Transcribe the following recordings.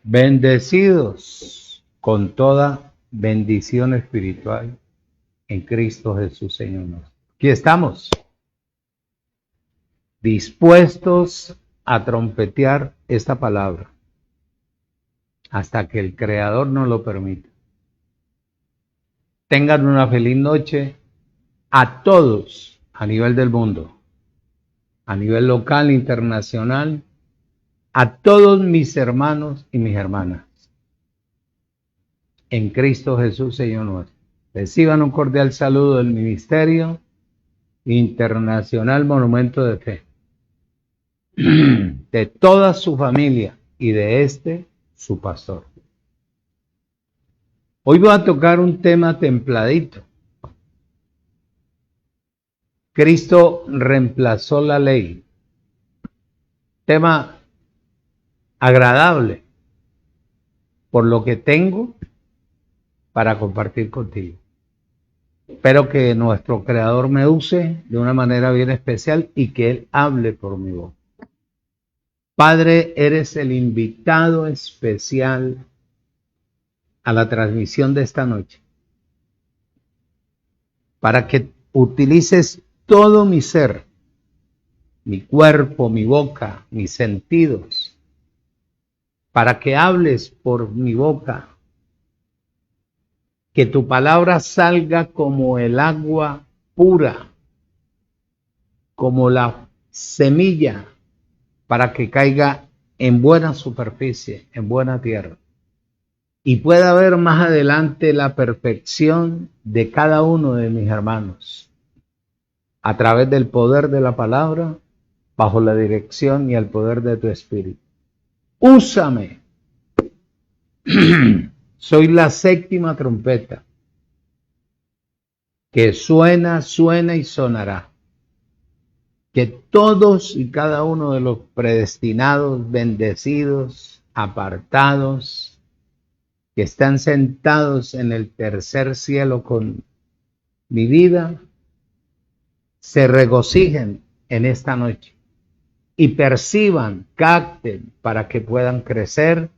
Bendecidos con toda bendición espiritual en Cristo Jesús, Señor nuestro. Aquí estamos, dispuestos a trompetear esta palabra hasta que el Creador nos lo permita. Tengan una feliz noche a todos a nivel del mundo, a nivel local, internacional, a todos mis hermanos y mis hermanas. En Cristo Jesús, Señor nuestro. Reciban un cordial saludo del Ministerio Internacional Monumento de Fe, de toda su familia y de su pastor. Hoy voy a tocar un tema templadito. Cristo reemplazó la ley. Tema agradable por lo que tengo para compartir contigo. Espero que nuestro Creador me use de una manera bien especial y que Él hable por mi voz. Padre, eres el invitado especial a la transmisión de esta noche, para que utilices todo mi ser, mi cuerpo, mi boca, mis sentidos, para que hables por mi boca, que tu palabra salga como el agua pura, como la semilla, para que caiga en buena superficie, en buena tierra, y pueda ver más adelante la perfección de cada uno de mis hermanos, a través del poder de la palabra, bajo la dirección y el poder de tu Espíritu. Úsame. Soy la séptima trompeta, que suena, suena y sonará. Que todos y cada uno de los predestinados, bendecidos, apartados, que están sentados en el tercer cielo con mi vida, se regocijen en esta noche y perciban, capten, para que puedan crecer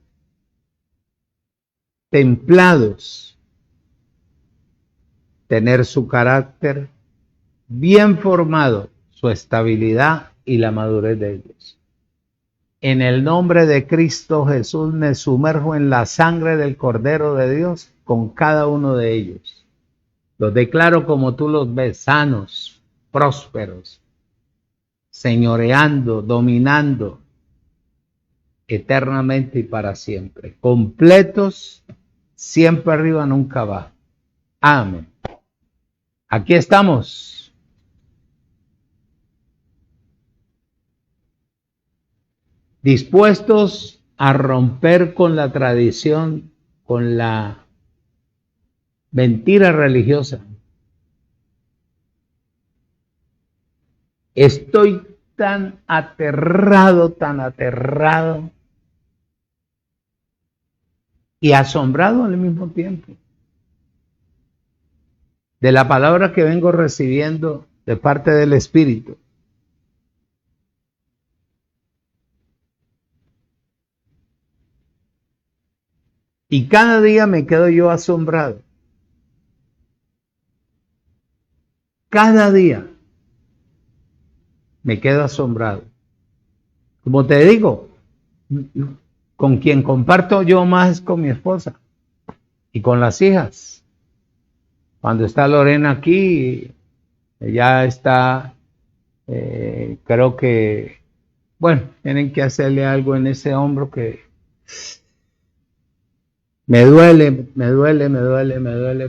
templados, tener su carácter bien formado, su estabilidad y la madurez de ellos. En el nombre de Cristo Jesús me sumerjo en la sangre del Cordero de Dios con cada uno de ellos. Los declaro como tú los ves, sanos, prósperos, señoreando, dominando eternamente y para siempre. Completos, siempre arriba, nunca abajo. Amén. Aquí estamos. Dispuestos a romper con la tradición, con la mentira religiosa. Estoy tan aterrado y asombrado al mismo tiempo de la palabra que vengo recibiendo de parte del Espíritu. Y cada día me quedo yo asombrado. Cada día me quedo asombrado. Como te digo, con quien comparto yo más es con mi esposa y con las hijas. Cuando está Lorena aquí, ella está, creo que, bueno, tienen que hacerle algo en ese hombro que me duele,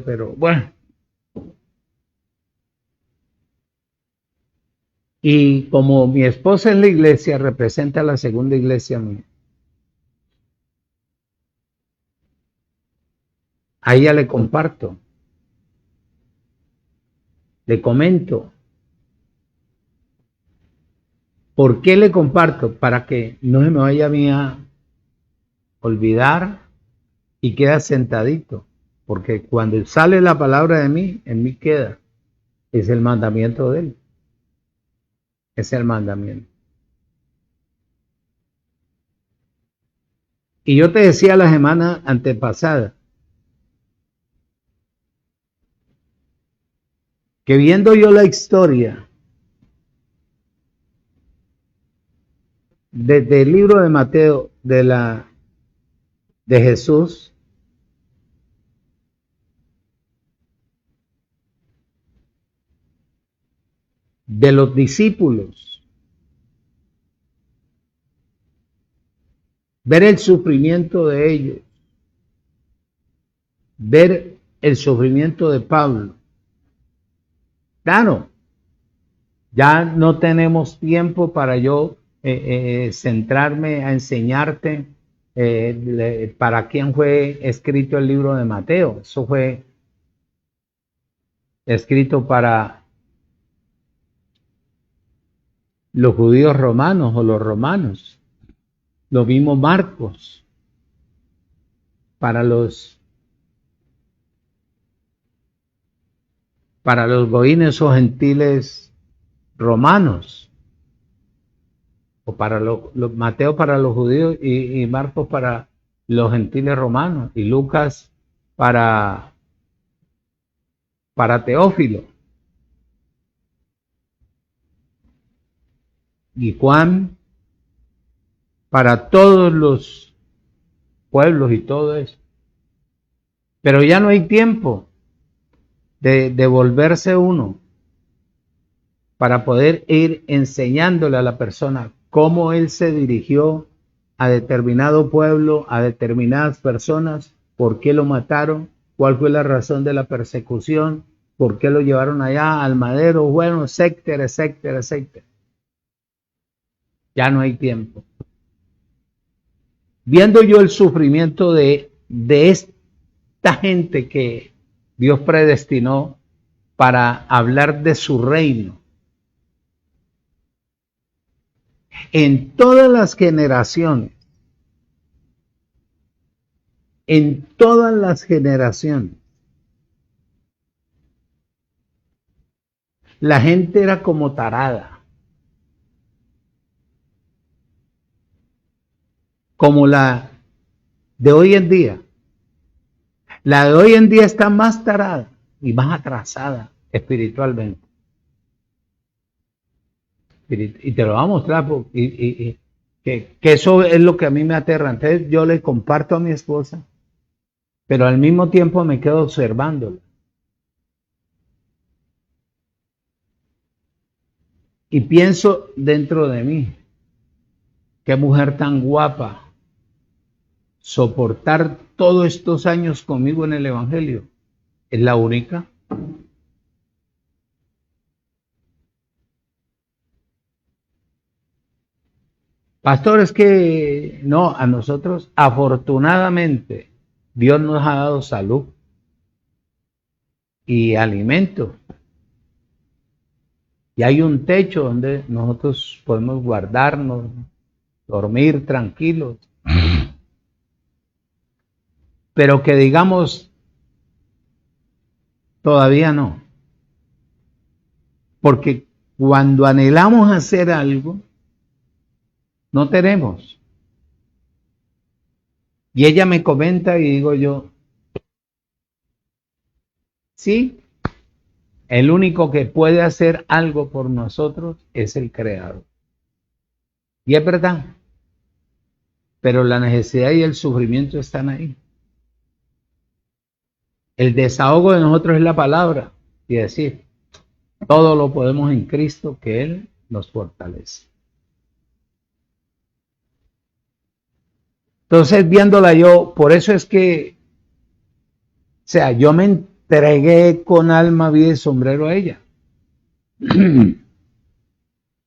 pero bueno. Y como mi esposa es la iglesia, representa la segunda iglesia mía. A ella le comparto, le comento. ¿Por qué le comparto? Para que no se me vaya a mí a olvidar y queda sentadito. Porque cuando sale la palabra de mí, en mí queda. Es el mandamiento de él. Es el mandamiento. Y yo te decía la semana antepasada que viendo yo la historia desde el libro de Mateo de Jesús, de los discípulos, ver el sufrimiento de ellos, ver el sufrimiento de Pablo. Claro, ya no tenemos tiempo para yo centrarme a enseñarte para quién fue escrito el libro de Mateo. Eso fue escrito para los judíos romanos o los romanos. Lo mismo Marcos, para los goines o gentiles romanos, o para Mateo para los judíos y Marcos para los gentiles romanos, y Lucas para Teófilo, y Juan para todos los pueblos y todo eso. Pero ya no hay tiempo de volverse uno para poder ir enseñándole a la persona cómo él se dirigió a determinado pueblo, a determinadas personas, por qué lo mataron, cuál fue la razón de la persecución, por qué lo llevaron allá al madero, bueno, etcétera, etcétera, etcétera. Ya no hay tiempo. Viendo yo el sufrimiento de esta gente que Dios predestinó para hablar de su reino, en todas las generaciones, la gente era como tarada, como la de hoy en día. La de hoy en día está más tarada y más atrasada espiritualmente. Y te lo voy a mostrar que eso es lo que a mí me aterra. Entonces yo le comparto a mi esposa, pero al mismo tiempo me quedo observándolo. Y pienso dentro de mí, qué mujer tan guapa, soportar todos estos años conmigo en el Evangelio. Es la única. Pastor, es que no, a nosotros afortunadamente Dios nos ha dado salud y alimento. Y hay un techo donde nosotros podemos guardarnos, dormir tranquilos. Pero que digamos, todavía no. Porque cuando anhelamos hacer algo, no tenemos. Y ella me comenta y digo yo, sí, el único que puede hacer algo por nosotros es el Creador. Y es verdad. Pero la necesidad y el sufrimiento están ahí. El desahogo de nosotros es la palabra y decir, todo lo podemos en Cristo, que Él nos fortalece. Entonces, viéndola yo, por eso es que, o sea, yo me entregué con alma, vida y sombrero a ella.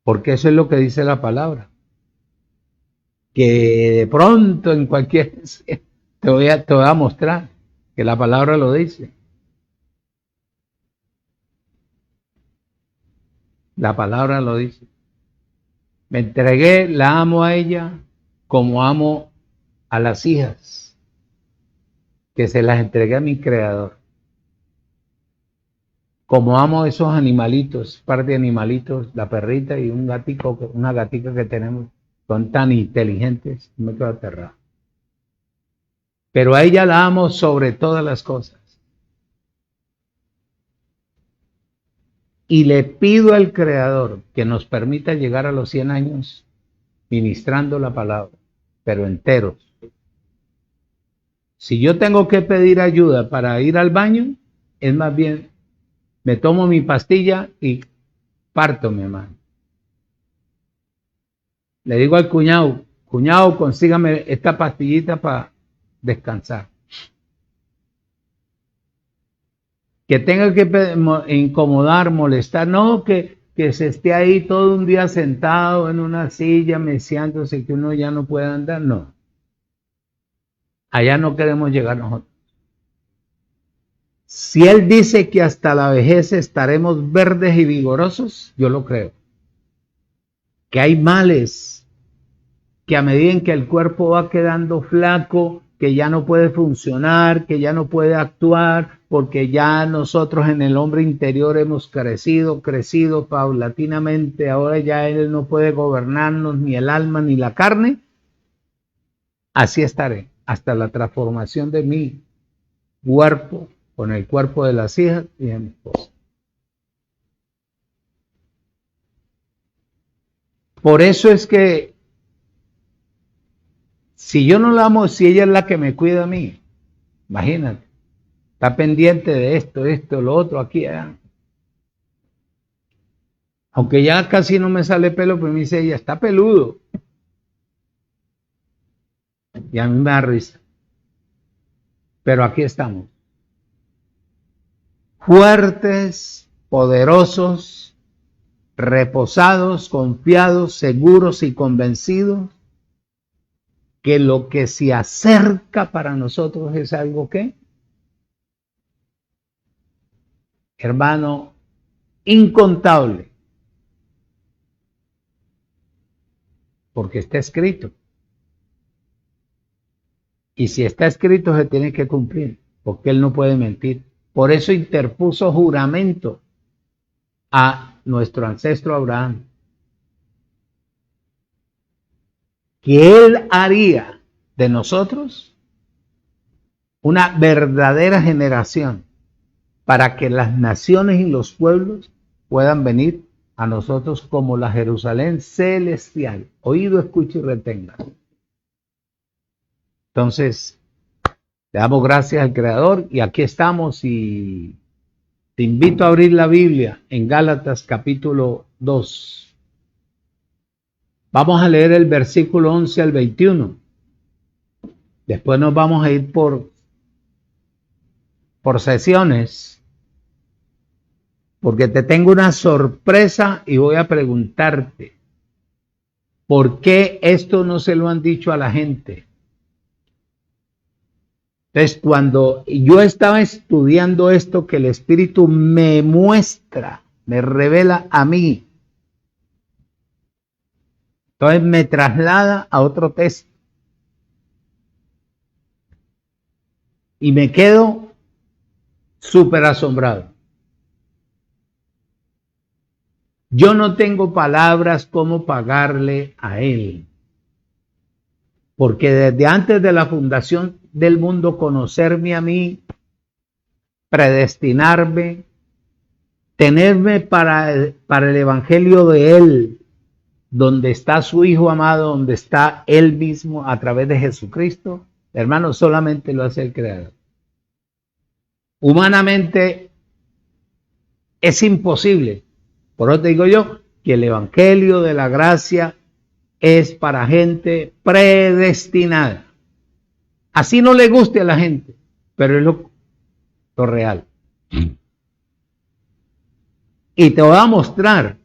Porque eso es lo que dice la palabra. Que de pronto en cualquier... te voy a mostrar que la palabra lo dice. La palabra lo dice. Me entregué, la amo a ella como amo a las hijas, que se las entregué a mi Creador. Como amo a esos animalitos, par de animalitos, la perrita y un gatico, una gatica que tenemos, son tan inteligentes, me quedo aterrado. pero a ella la amo sobre todas las cosas. Y le pido al Creador que nos permita llegar a los 100 años ministrando la palabra, pero enteros. Si yo tengo que pedir ayuda para ir al baño, es más bien, me tomo mi pastilla y parto, mi hermano. Le digo al cuñado, cuñado, consígame esta pastillita para descansar. Que tenga que incomodar, molestar, no, que se esté ahí todo un día sentado en una silla, meciándose, que uno ya no puede andar, no. Allá no queremos llegar nosotros. Si Él dice que hasta la vejez estaremos verdes y vigorosos, yo lo creo. Que hay males, que a medida en que el cuerpo va quedando flaco, que ya no puede funcionar, que ya no puede actuar, porque ya nosotros en el hombre interior hemos crecido paulatinamente, ahora ya Él no puede gobernarnos ni el alma ni la carne. Así estaré, hasta la transformación de mi cuerpo con el cuerpo de las hijas y de mi esposa. Por eso es que si yo no la amo, si ella es la que me cuida a mí, imagínate, está pendiente de esto, lo otro, aquí, allá. Aunque ya casi no me sale pelo, pero me dice ella, está peludo. Y a mí me da risa. Pero aquí estamos. Fuertes, poderosos, reposados, confiados, seguros y convencidos que lo que se acerca para nosotros es algo que, hermano, incontable. Porque está escrito. Y si está escrito se tiene que cumplir, porque Él no puede mentir. Por eso interpuso juramento a nuestro ancestro Abraham, que Él haría de nosotros una verdadera generación para que las naciones y los pueblos puedan venir a nosotros como la Jerusalén celestial. Oído, escucha y retenga. Entonces, le damos gracias al Creador y aquí estamos y te invito a abrir la Biblia en Gálatas capítulo 2. Vamos a leer el versículo 11 al 21. Después nos vamos a ir por sesiones, porque te tengo una sorpresa y voy a preguntarte, ¿por qué esto no se lo han dicho a la gente? Entonces, cuando yo estaba estudiando esto que el Espíritu me muestra, me revela a mí, entonces me traslada a otro texto. Y me quedo súper asombrado. Yo no tengo palabras cómo pagarle a Él. Porque desde antes de la fundación del mundo, conocerme a mí, predestinarme, tenerme para el evangelio de Él, donde está su Hijo amado, donde está Él mismo a través de Jesucristo, hermano, solamente lo hace el Creador. Humanamente es imposible. Por eso te digo yo que el evangelio de la gracia es para gente predestinada. Así no le guste a la gente, pero es lo real. Y te voy a mostrar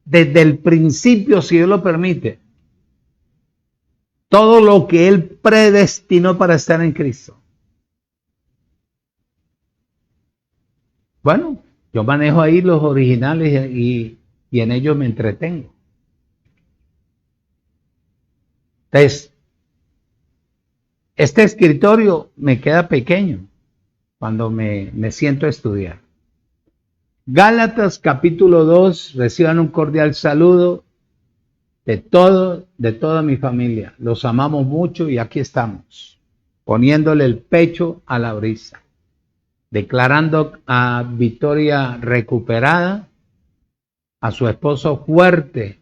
desde el principio, si Dios lo permite, todo lo que Él predestinó para estar en Cristo. Bueno, yo manejo ahí los originales y en ellos me entretengo. Entonces, este escritorio me queda pequeño cuando me siento a estudiar. Gálatas capítulo 2, reciban un cordial saludo de toda mi familia. Los amamos mucho y aquí estamos, poniéndole el pecho a la brisa, declarando a Victoria recuperada, a su esposo fuerte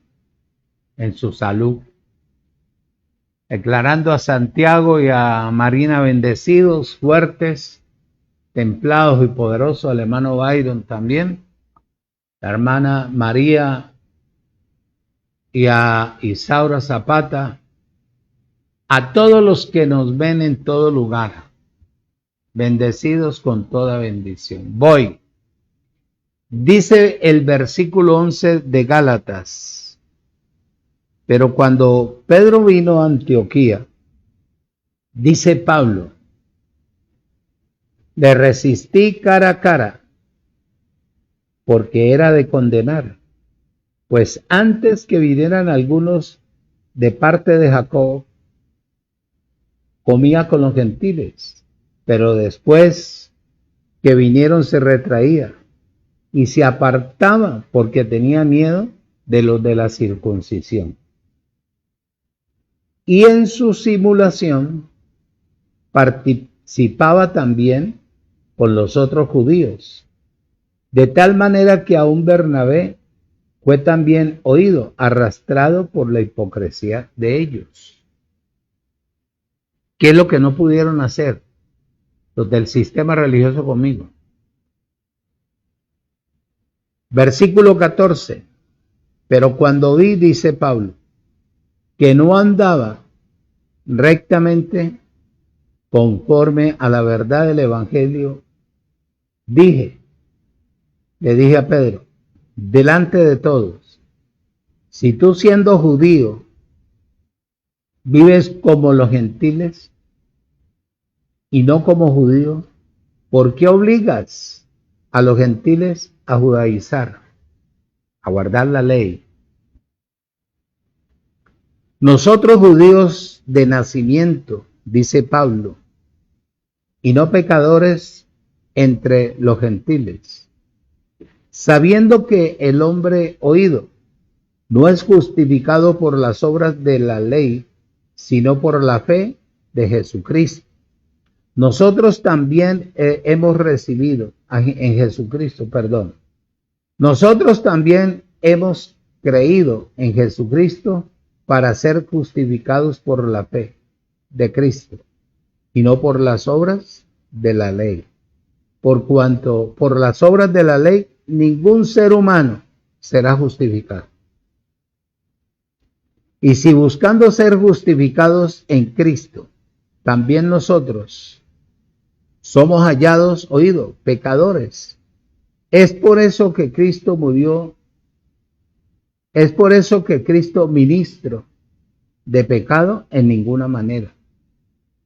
en su salud, declarando a Santiago y a Marina bendecidos, fuertes, templados y poderosos, al hermano Byron también, la hermana María y a Isaura Zapata, a todos los que nos ven en todo lugar, bendecidos con toda bendición. Voy. Dice el versículo 11 de Gálatas: pero cuando Pedro vino a Antioquía, dice Pablo, le resistí cara a cara, porque era de condenar, pues antes que vinieran algunos de parte de Jacob, comía con los gentiles, pero después que vinieron se retraía y se apartaba porque tenía miedo de los de la circuncisión. Y en su simulación participaba también con los otros judíos, de tal manera que aún Bernabé fue también oído, arrastrado por la hipocresía de ellos. ¿Qué es lo que no pudieron hacer los del sistema religioso conmigo? Versículo 14. Pero cuando vi, dice Pablo, que no andaba rectamente conforme a la verdad del Evangelio, le dije a Pedro, delante de todos, si tú siendo judío vives como los gentiles y no como judío, ¿por qué obligas a los gentiles a judaizar, a guardar la ley? Nosotros judíos de nacimiento, dice Pablo, y no pecadores entre los gentiles, sabiendo que el hombre oído no es justificado por las obras de la ley, sino por la fe de Jesucristo. Nosotros también hemos recibido en Jesucristo, perdón. Nosotros también hemos creído en Jesucristo para ser justificados por la fe de Cristo y no por las obras de la ley. Por cuanto por las obras de la ley ningún ser humano será justificado. Y si buscando ser justificados en Cristo, también nosotros somos hallados, oído, pecadores, es por eso que Cristo murió, es por eso que Cristo ministro de pecado en ninguna manera.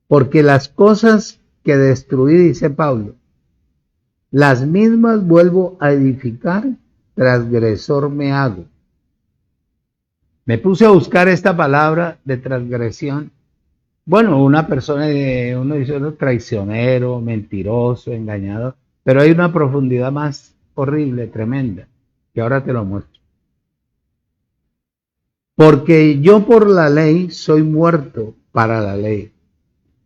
Porque las cosas que destruí, dice Pablo, las mismas vuelvo a edificar, transgresor me hago. Me puse a buscar esta palabra de transgresión. Bueno, una persona, uno dice traicionero, mentiroso, engañador, pero hay una profundidad más horrible, tremenda, que ahora te lo muestro. Porque yo por la ley soy muerto para la ley,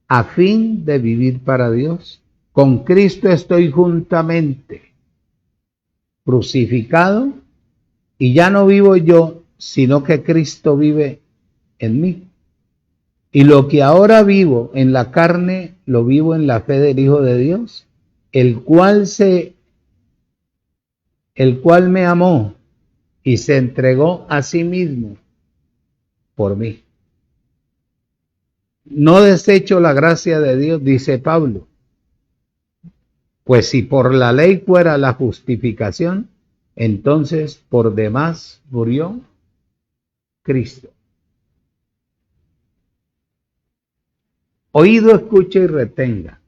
a fin de vivir para Dios. Con Cristo estoy juntamente crucificado y ya no vivo yo, sino que Cristo vive en mí. Y lo que ahora vivo en la carne, lo vivo en la fe del Hijo de Dios, el cual me amó y se entregó a sí mismo por mí. No desecho la gracia de Dios, dice Pablo, pues si por la ley fuera la justificación, entonces por demás murió Cristo. Oído, escuche y retenga.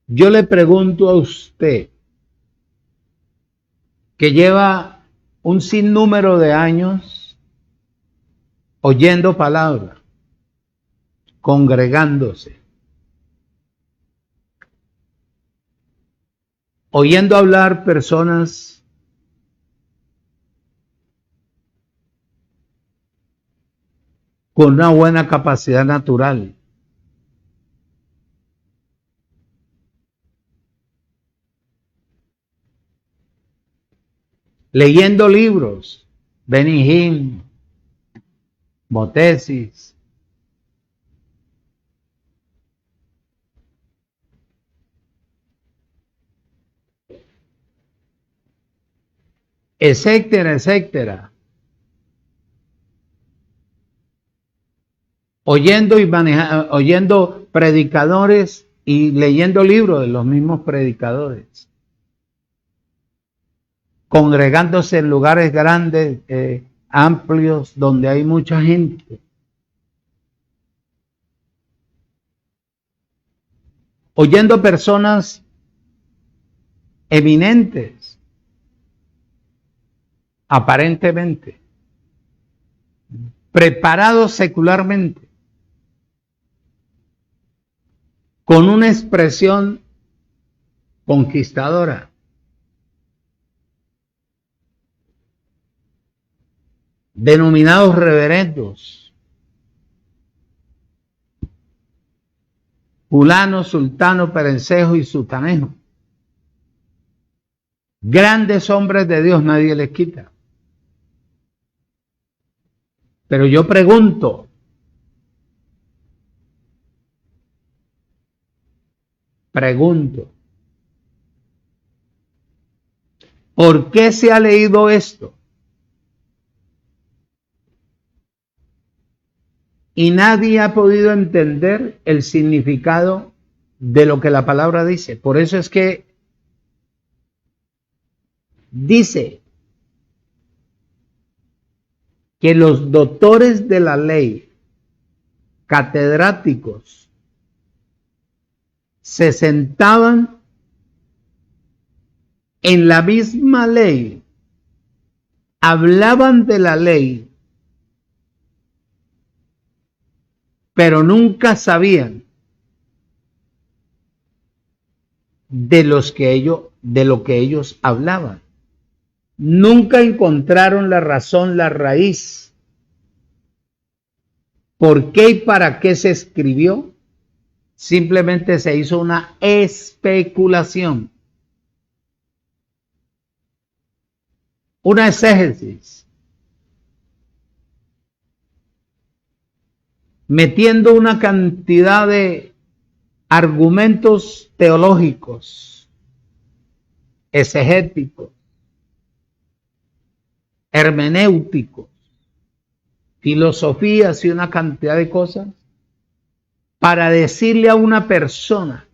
Yo le pregunto a usted, que lleva un sinnúmero de años oyendo palabra, congregándose, oyendo hablar personas con una buena capacidad natural. Leyendo libros, Benny Hinn, Motesis, etcétera, etcétera. Oyendo predicadores y leyendo libros de los mismos predicadores. Congregándose en lugares grandes, amplios, donde hay mucha gente. Oyendo personas eminentes, aparentemente, preparados secularmente, con una expresión conquistadora. Denominados reverendos, fulano, sultano, perencejo y sultanejo. Grandes hombres de Dios, nadie les quita. Pero yo pregunto, ¿por qué se ha leído esto? Y nadie ha podido entender el significado de lo que la palabra dice. Por eso es que dice que los doctores de la ley, catedráticos, se sentaban en la misma ley, hablaban de la ley, pero nunca sabían de lo que ellos hablaban. Nunca encontraron la razón, la raíz. ¿Por qué y para qué se escribió? Simplemente se hizo una especulación, una exégesis, metiendo una cantidad de argumentos teológicos, exegéticos, hermenéuticos, filosofías y una cantidad de cosas para decirle a una persona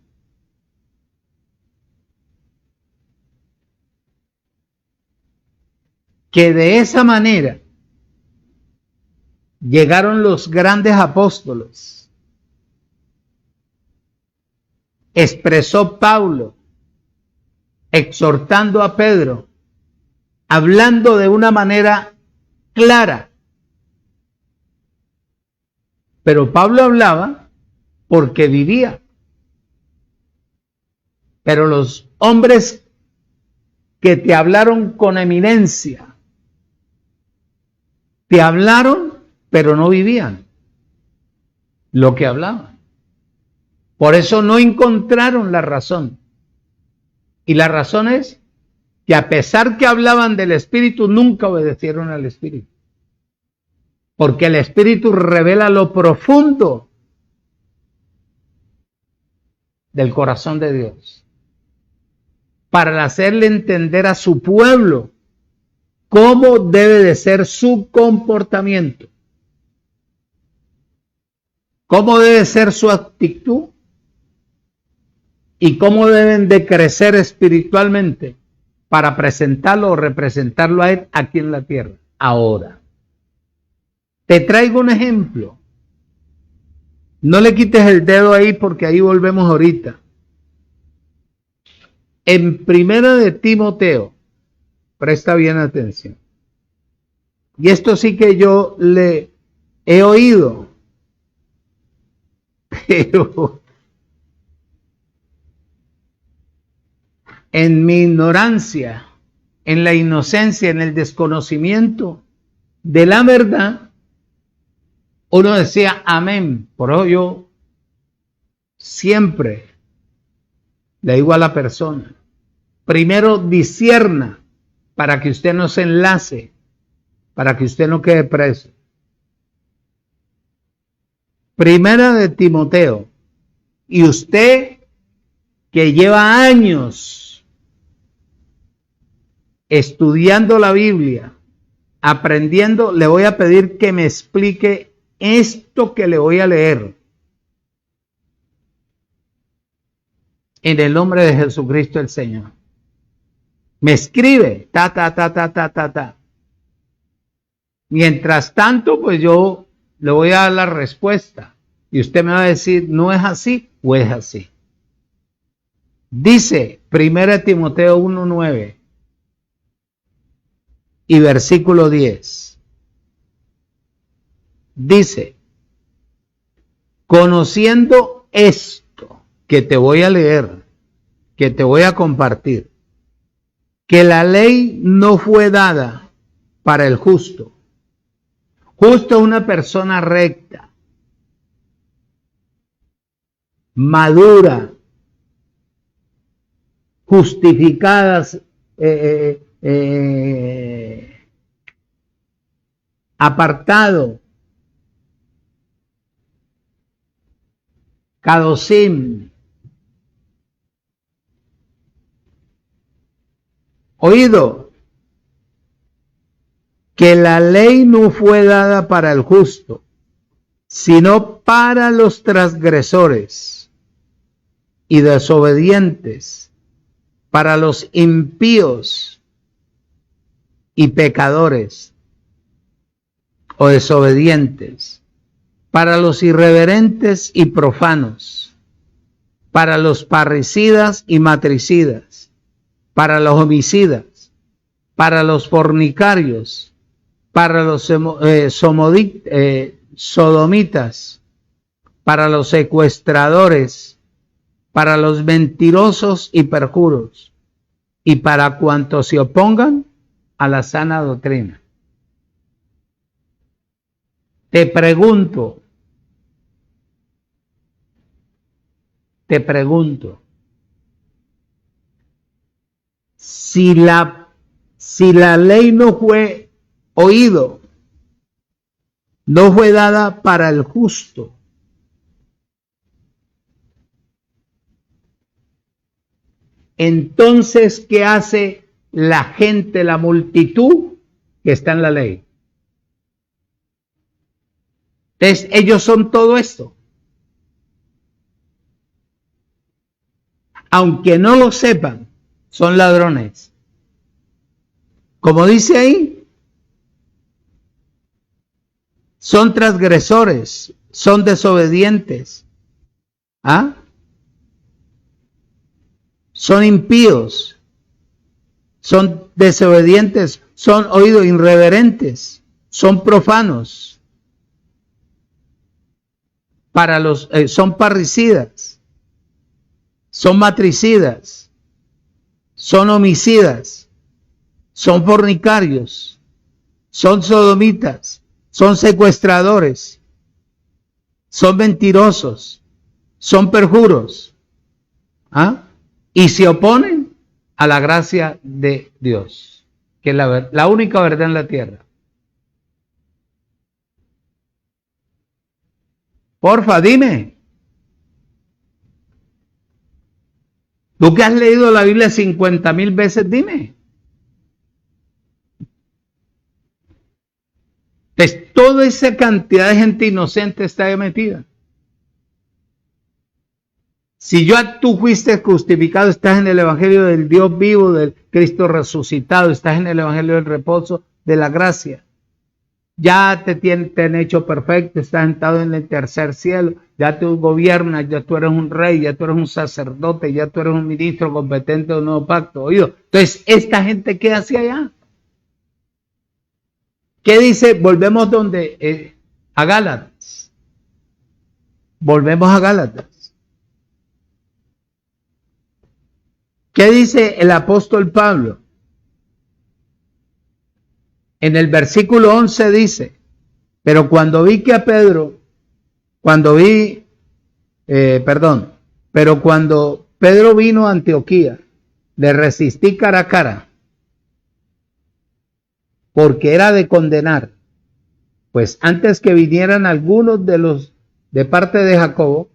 que de esa manera llegaron los grandes apóstoles. Expresó Pablo, exhortando a Pedro, hablando de una manera clara. Pero Pablo hablaba porque vivía. Pero los hombres que te hablaron con eminencia, te hablaron, pero no vivían lo que hablaban. Por eso no encontraron la razón. Y la razón es que a pesar que hablaban del Espíritu, nunca obedecieron al Espíritu. Porque el Espíritu revela lo profundo del corazón de Dios, para hacerle entender a su pueblo cómo debe de ser su comportamiento, cómo debe ser su actitud y cómo deben de crecer espiritualmente para presentarlo o representarlo a él aquí en la tierra. Ahora, te traigo un ejemplo. No le quites el dedo ahí porque ahí volvemos ahorita. En Primera de Timoteo, presta bien atención. Y esto sí que yo le he oído, pero en mi ignorancia, en la inocencia, en el desconocimiento de la verdad, Uno decía amén. Por eso yo siempre le digo a la persona, primero discierna para que usted no se enlace, para que usted no quede preso. Primera de Timoteo, y usted que lleva años estudiando la Biblia, aprendiendo, le voy a pedir que me explique esto que le voy a leer. En el nombre de Jesucristo el Señor. Me escribe, ta. Mientras tanto, pues yo le voy a dar la respuesta. Y usted me va a decir, ¿no es así o es así? Dice 1 Timoteo 1:9 y versículo 10. Dice, conociendo esto que te voy a leer, que te voy a compartir, que la ley no fue dada para el justo. Justo es una persona recta, madura, justificadas, apartado, kadosim, oído, que la ley no fue dada para el justo, sino para los transgresores y desobedientes, para los impíos y pecadores o desobedientes, para los irreverentes y profanos, para los parricidas y matricidas, para los homicidas, para los fornicarios, para los sodomitas, para los secuestradores, para los mentirosos y perjuros, y para cuantos se opongan a la sana doctrina. Te pregunto, si la ley no fue oído, no fue dada para el justo, entonces, ¿qué hace la gente, la multitud que está en la ley? Entonces, ellos son todo esto. Aunque no lo sepan, son ladrones. Como dice ahí, son transgresores, son desobedientes. ¿Ah? Son impíos, son desobedientes, son oídos irreverentes, son profanos, son parricidas, son matricidas, son homicidas, son fornicarios, son sodomitas, son secuestradores, son mentirosos, son perjuros. ¿Ah? Y se oponen a la gracia de Dios, que es la única verdad en la tierra. Porfa, dime. Tú que has leído la Biblia 50,000 veces, dime. Pues toda esa cantidad de gente inocente está ahí metida. Si tú fuiste justificado, estás en el Evangelio del Dios vivo, del Cristo resucitado, estás en el Evangelio del reposo, de la gracia. Ya te han hecho perfecto, estás sentado en el tercer cielo, ya tú gobiernas, ya tú eres un rey, ya tú eres un sacerdote, ya tú eres un ministro competente de un nuevo pacto. Oído. Entonces, ¿esta gente qué hace allá? ¿Qué dice? Volvemos a Gálatas. Volvemos a Gálatas. ¿Qué dice el apóstol Pablo? En el versículo 11 dice, Pero cuando vi que a Pedro, pero cuando Pedro vino a Antioquía, le resistí cara a cara, porque era de condenar. Pues antes que vinieran algunos de parte de Jacobo,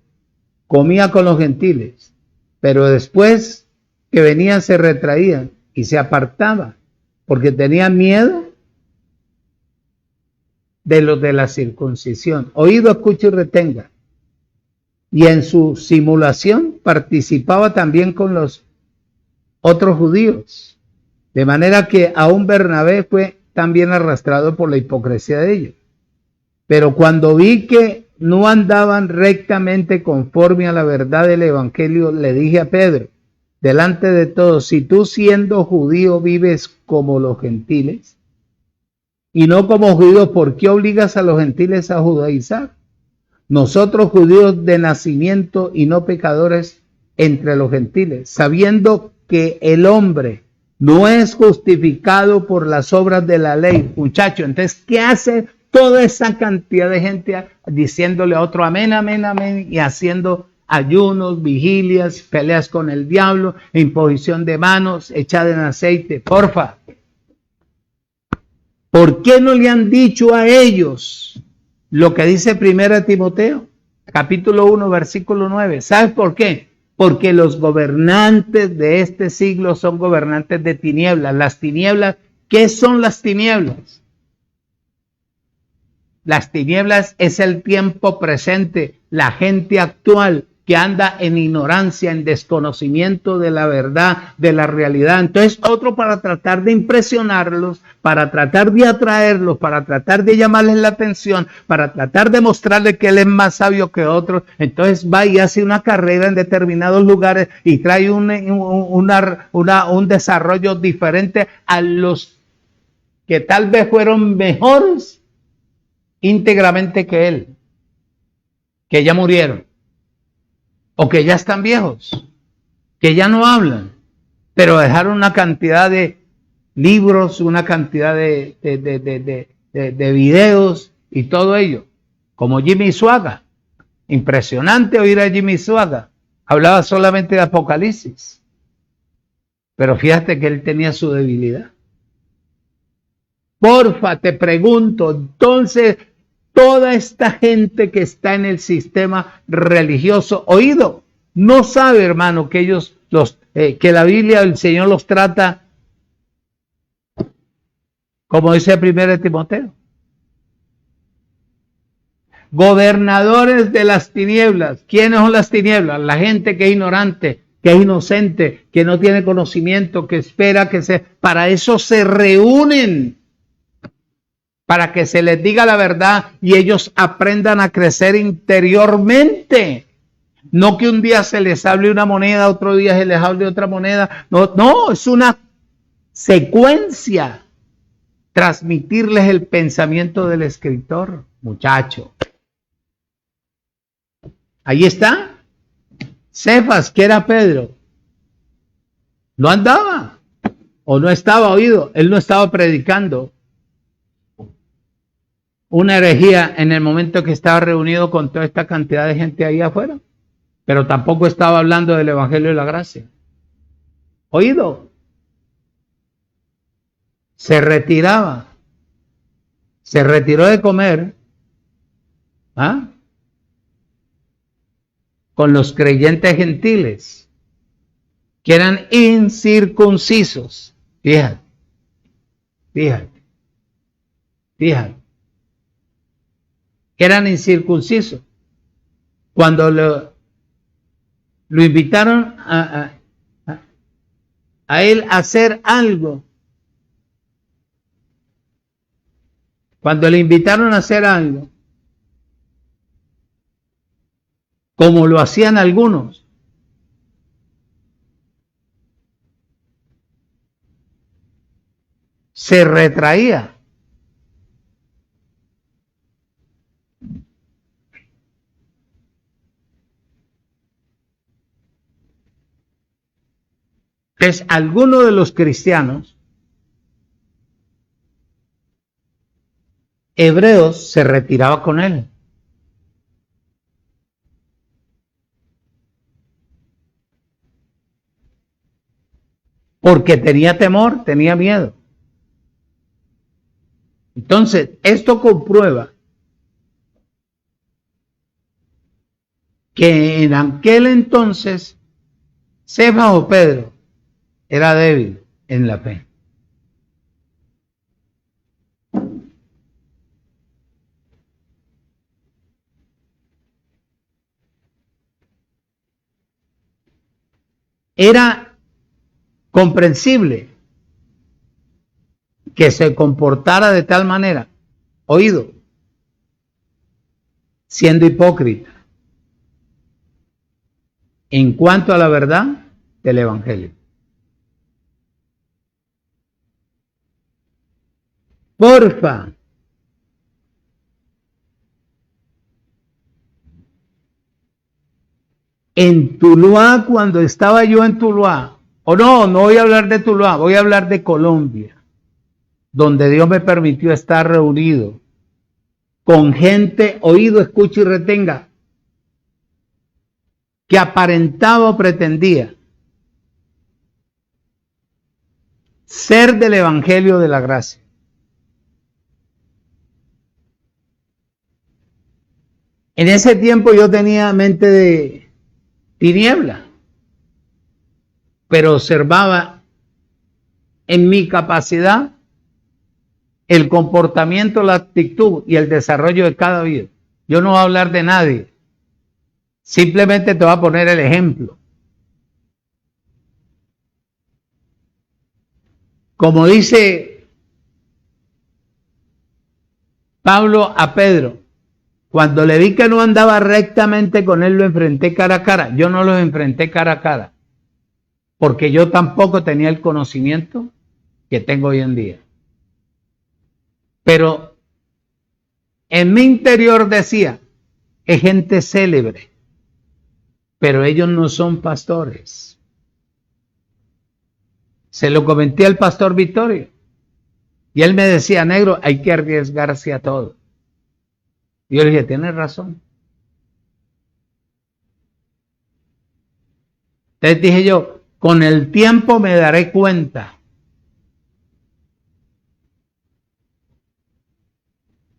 comía con los gentiles, pero después que venían se retraían y se apartaba, porque tenía miedo de los de la circuncisión. Oído, escucha y retenga. Y en su simulación participaba también con los otros judíos, de manera que aún Bernabé fue también arrastrado por la hipocresía de ellos. Pero cuando vi que no andaban rectamente conforme a la verdad del evangelio, le dije a Pedro, delante de todos, si tú siendo judío vives como los gentiles y no como judíos, ¿por qué obligas a los gentiles a judaizar? Nosotros judíos de nacimiento y no pecadores entre los gentiles, sabiendo que el hombre no es justificado por las obras de la ley. Muchacho, entonces, ¿qué hace toda esa cantidad de gente diciéndole a otro amén, amén, amén, y haciendo ayunos, vigilias, peleas con el diablo, imposición de manos, echada en aceite? Porfa, ¿por qué no le han dicho a ellos lo que dice 1 Timoteo, capítulo 1, versículo 9? ¿Sabes por qué? Porque los gobernantes de este siglo son gobernantes de tinieblas. Las tinieblas, ¿qué son las tinieblas? Las tinieblas es el tiempo presente, la gente actual que anda en ignorancia, en desconocimiento de la verdad, de la realidad. Entonces, otro para tratar de impresionarlos, para tratar de atraerlos, para tratar de llamarles la atención, para tratar de mostrarles que él es más sabio que otros. Entonces va y hace una carrera en determinados lugares y trae un desarrollo diferente a los que tal vez fueron mejores íntegramente que él, que ya murieron, o que ya están viejos, que ya no hablan, pero dejaron una cantidad de libros, una cantidad de videos y todo ello, como Jimmy Swaggart. Impresionante oír a Jimmy Swaggart. Hablaba solamente de Apocalipsis, pero fíjate que él tenía su debilidad. Porfa, te pregunto, entonces, toda esta gente que está en el sistema religioso, oído, no sabe, hermano, que ellos, que la Biblia, el Señor los trata, como dice 1 Timoteo, gobernadores de las tinieblas. ¿Quiénes son las tinieblas? La gente que es ignorante, que es inocente, que no tiene conocimiento, que espera para eso se reúnen, para que se les diga la verdad y ellos aprendan a crecer interiormente. No que un día se les hable una moneda, otro día se les hable otra moneda. No, es una secuencia. Transmitirles el pensamiento del escritor, muchacho. Ahí está. Cefas, que era Pedro, no andaba o no estaba oído. Él no estaba predicando una herejía en el momento que estaba reunido con toda esta cantidad de gente ahí afuera, pero tampoco estaba hablando del evangelio de la gracia. Oído. Se retiraba, se retiró de comer con los creyentes gentiles que eran incircuncisos. Fíjate. Que eran incircuncisos. Cuando lo invitaron a él a hacer algo, cuando le invitaron a hacer algo, como lo hacían algunos, se retraía. Entonces, algunos de los cristianos Hebreos se retiraba con él. Porque tenía temor, tenía miedo. Entonces, esto comprueba que en aquel entonces Cefas o Pedro era débil en la fe. Era comprensible que se comportara de tal manera, oído, siendo hipócrita en cuanto a la verdad del Evangelio. Porfa, en Tuluá, cuando estaba yo en Tuluá, no voy a hablar de Tuluá, voy a hablar de Colombia, donde Dios me permitió estar reunido con gente, oído, escucha y retenga, que aparentaba o pretendía ser del Evangelio de la Gracia. En ese tiempo yo tenía mente de tiniebla, pero observaba en mi capacidad el comportamiento, la actitud y el desarrollo de cada vida. Yo no voy a hablar de nadie, simplemente te voy a poner el ejemplo. Como dice Pablo a Pedro, cuando le vi que no andaba rectamente con él, lo enfrenté cara a cara. Yo no los enfrenté cara a cara, porque yo tampoco tenía el conocimiento que tengo hoy en día. Pero en mi interior decía, es gente célebre, pero ellos no son pastores. Se lo comenté al pastor Vittorio, y él me decía, negro, hay que arriesgarse a todo. Y yo le dije, tienes razón. Entonces dije yo, con el tiempo me daré cuenta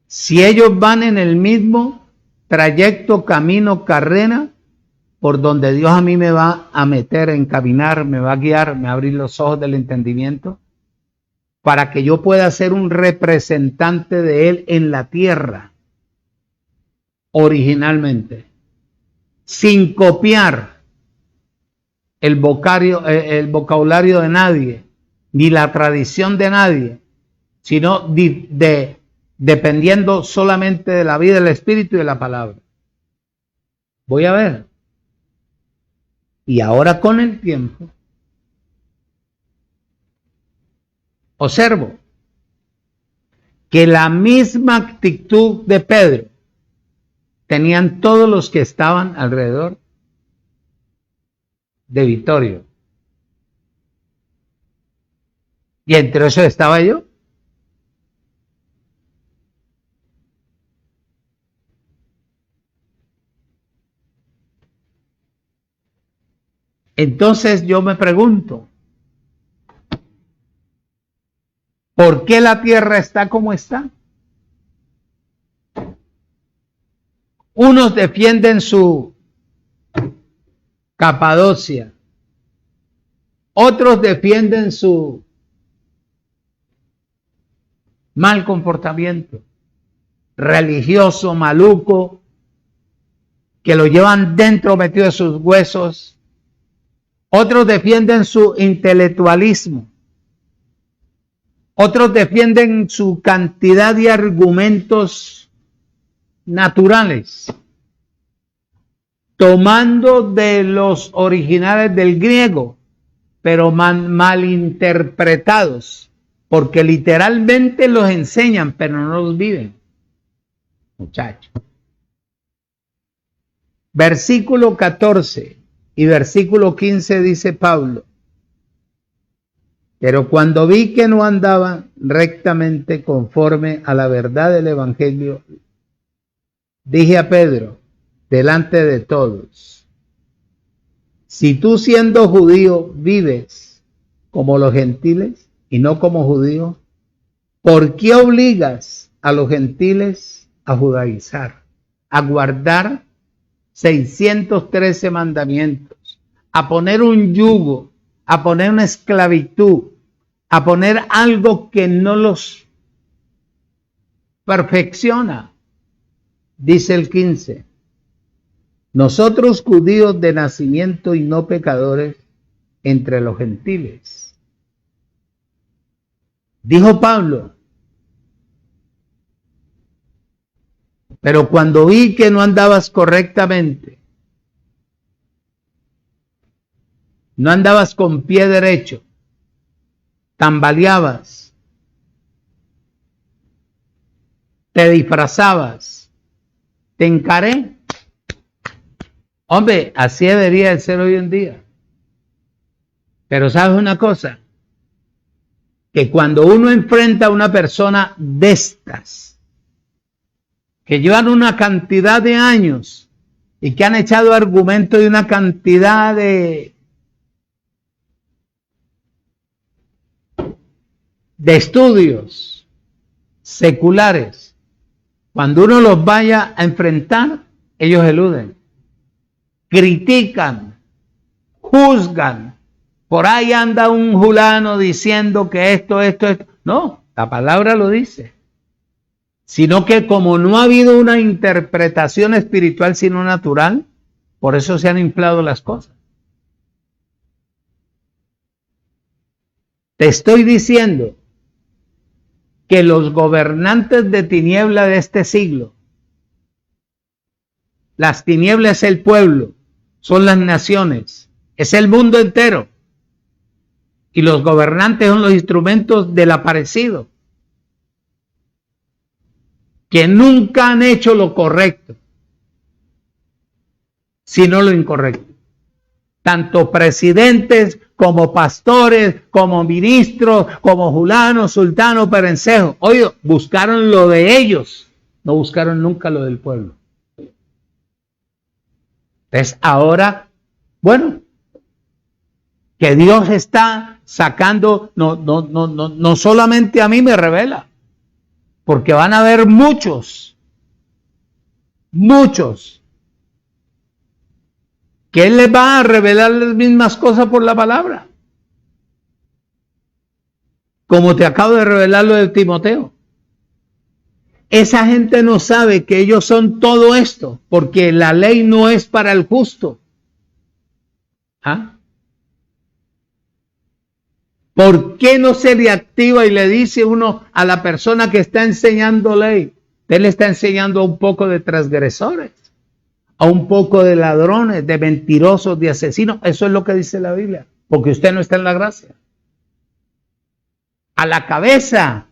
si ellos van en el mismo trayecto, camino, carrera, por donde Dios a mí me va a meter, a encaminar, me va a guiar, me va a abrir los ojos del entendimiento, para que yo pueda ser un representante de Él en la tierra, originalmente, sin copiar el vocabulario de nadie, ni la tradición de nadie, sino dependiendo solamente de la vida del Espíritu y de la palabra. Voy a ver. Y ahora con el tiempo, observo que la misma actitud de Pedro tenían todos los que estaban alrededor de Vittorio. Y entre eso estaba yo. Entonces yo me pregunto, ¿por qué la tierra está como está? Unos defienden su Capadocia, otros defienden su mal comportamiento religioso, maluco, que lo llevan dentro metido de sus huesos. Otros defienden su intelectualismo. Otros defienden su cantidad de argumentos naturales, tomando de los originales del griego, pero malinterpretados, porque literalmente los enseñan, pero no los viven. Muchachos. Versículo 14 y versículo 15 dice Pablo, Pero cuando vi que no andaban rectamente conforme a la verdad del Evangelio, dije a Pedro, delante de todos, si tú siendo judío vives como los gentiles y no como judíos, ¿por qué obligas a los gentiles a judaizar, a guardar 613 mandamientos, a poner un yugo, a poner una esclavitud, a poner algo que no los perfecciona? Dice el 15, nosotros judíos de nacimiento y no pecadores entre los gentiles. Dijo Pablo, pero cuando vi que no andabas correctamente, no andabas con pie derecho, tambaleabas, te disfrazabas, te encaré. Hombre, así debería de ser hoy en día. Pero ¿sabes una cosa? Que cuando uno enfrenta a una persona de estas, que llevan una cantidad de años y que han echado argumento de una cantidad de estudios seculares, cuando uno los vaya a enfrentar, ellos eluden, critican, juzgan. Por ahí anda un fulano diciendo que esto. No, la palabra lo dice. Sino que como no ha habido una interpretación espiritual sino natural, por eso se han inflado las cosas. Te estoy diciendo que los gobernantes de tiniebla de este siglo, las tinieblas es el pueblo, son las naciones, es el mundo entero. Y los gobernantes son los instrumentos del aparecido, que nunca han hecho lo correcto, sino lo incorrecto. Tanto presidentes, como pastores, como ministros, como fulano, sultano, perencejo. Oye, buscaron lo de ellos, no buscaron nunca lo del pueblo. Entonces ahora, bueno, que Dios está sacando, no solamente a mí me revela, porque van a haber muchos, que Él les va a revelar las mismas cosas por la palabra, como te acabo de revelar lo de Timoteo. Esa gente no sabe que ellos son todo esto, porque la ley no es para el justo. ¿Ah? ¿Por qué no se le activa y le dice uno a la persona que está enseñando ley? Él está enseñando a un poco de transgresores, a un poco de ladrones, de mentirosos, de asesinos. Eso es lo que dice la Biblia, porque usted no está en la gracia. A la cabeza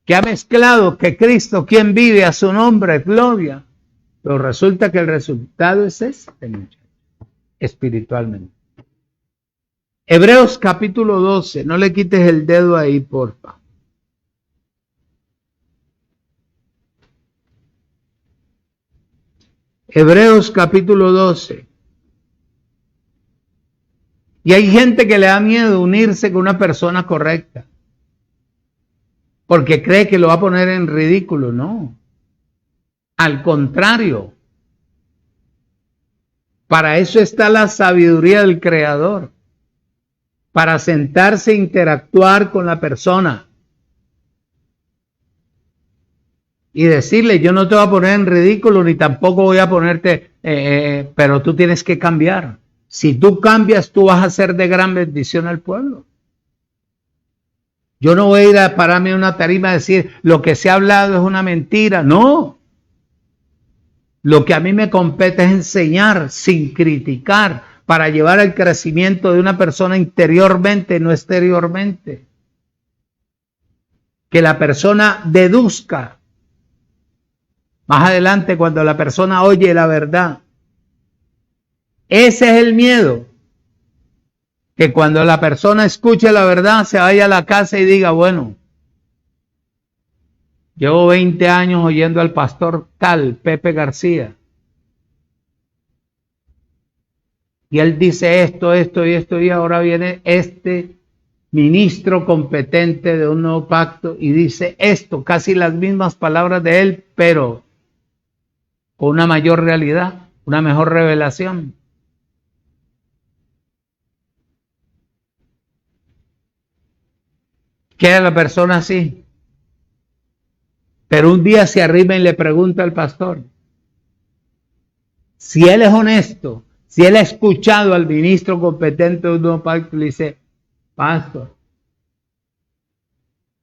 que ha mezclado que Cristo, quien vive a su nombre, gloria. Pero resulta que el resultado es este, muchachos, espiritualmente. Hebreos capítulo 12, no le quites el dedo ahí, porfa. Hebreos capítulo 12. Y hay gente que le da miedo unirse con una persona correcta, porque cree que lo va a poner en ridículo. No. Al contrario. Para eso está la sabiduría del Creador. Para sentarse e interactuar con la persona. Y decirle, yo no te voy a poner en ridículo, ni tampoco voy a ponerte, pero tú tienes que cambiar. Si tú cambias, tú vas a ser de gran bendición al pueblo. Yo no voy a ir a pararme en una tarima a decir, lo que se ha hablado es una mentira. No. Lo que a mí me compete es enseñar sin criticar, para llevar al crecimiento de una persona interiormente, no exteriormente. Que la persona deduzca. Más adelante, cuando la persona oye la verdad. Ese es el miedo. Que cuando la persona escuche la verdad, se vaya a la casa y diga, bueno, llevo 20 años oyendo al pastor tal, Pepe García. Y él dice esto, esto y esto, y ahora viene este ministro competente de un nuevo pacto y dice esto, casi las mismas palabras de él, pero con una mayor realidad, una mejor revelación. Queda la persona así. Pero un día se arriba y le pregunta al pastor, si él es honesto, si él ha escuchado al ministro competente de un nuevo pacto, le dice, pastor,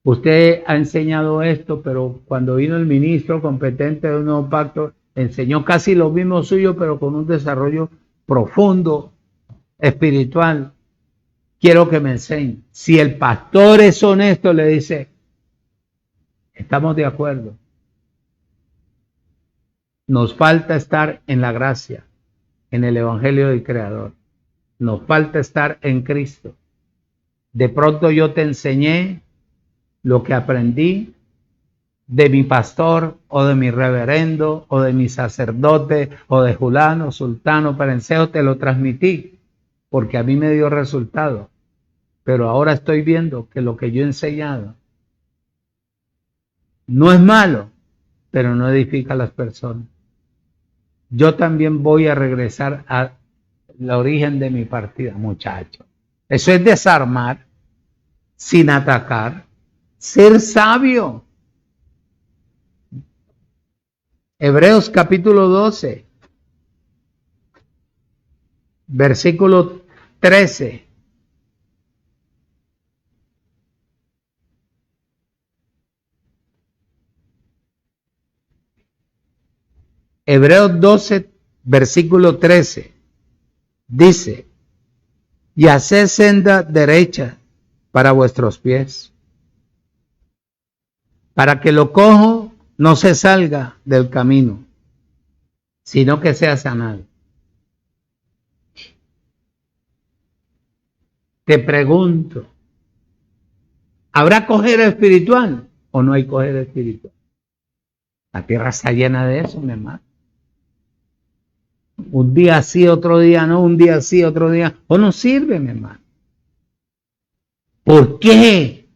usted ha enseñado esto, pero cuando vino el ministro competente de un nuevo pacto, enseñó casi lo mismo suyo, pero con un desarrollo profundo, espiritual. Quiero que me enseñe. Si el pastor es honesto, le dice, estamos de acuerdo. Nos falta estar en la gracia, en el evangelio del Creador. Nos falta estar en Cristo. De pronto yo te enseñé lo que aprendí de mi pastor o de mi reverendo o de mi sacerdote o de fulano, sultano, perenseo, te lo transmití porque a mí me dio resultado. Pero ahora estoy viendo que lo que yo he enseñado no es malo, pero no edifica a las personas. Yo también voy a regresar al origen de mi partida, muchachos. Eso es desarmar sin atacar, ser sabio. Hebreos capítulo 12, versículo 13. Hebreos 12, versículo 13. Dice, y haced senda derecha para vuestros pies, para que lo cojo no se salga del camino, sino que sea sanado. Te pregunto, ¿habrá cojera espiritual o no hay cojera espiritual? La tierra está llena de eso, mi hermano. Un día sí, otro día no, un día sí, otro día o no sirve, mi hermano. ¿Por qué?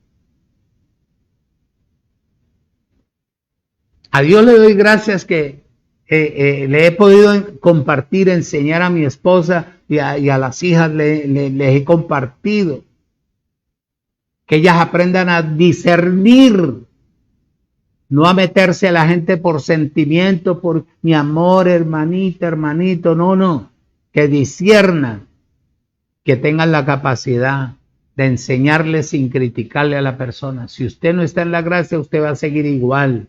A Dios le doy gracias que le he podido compartir, enseñar a mi esposa y a las hijas les he compartido. Que ellas aprendan a discernir, no a meterse a la gente por sentimiento, por mi amor, hermanita, hermanito, no. Que disciernan, que tengan la capacidad de enseñarle sin criticarle a la persona. Si usted no está en la gracia, usted va a seguir igual.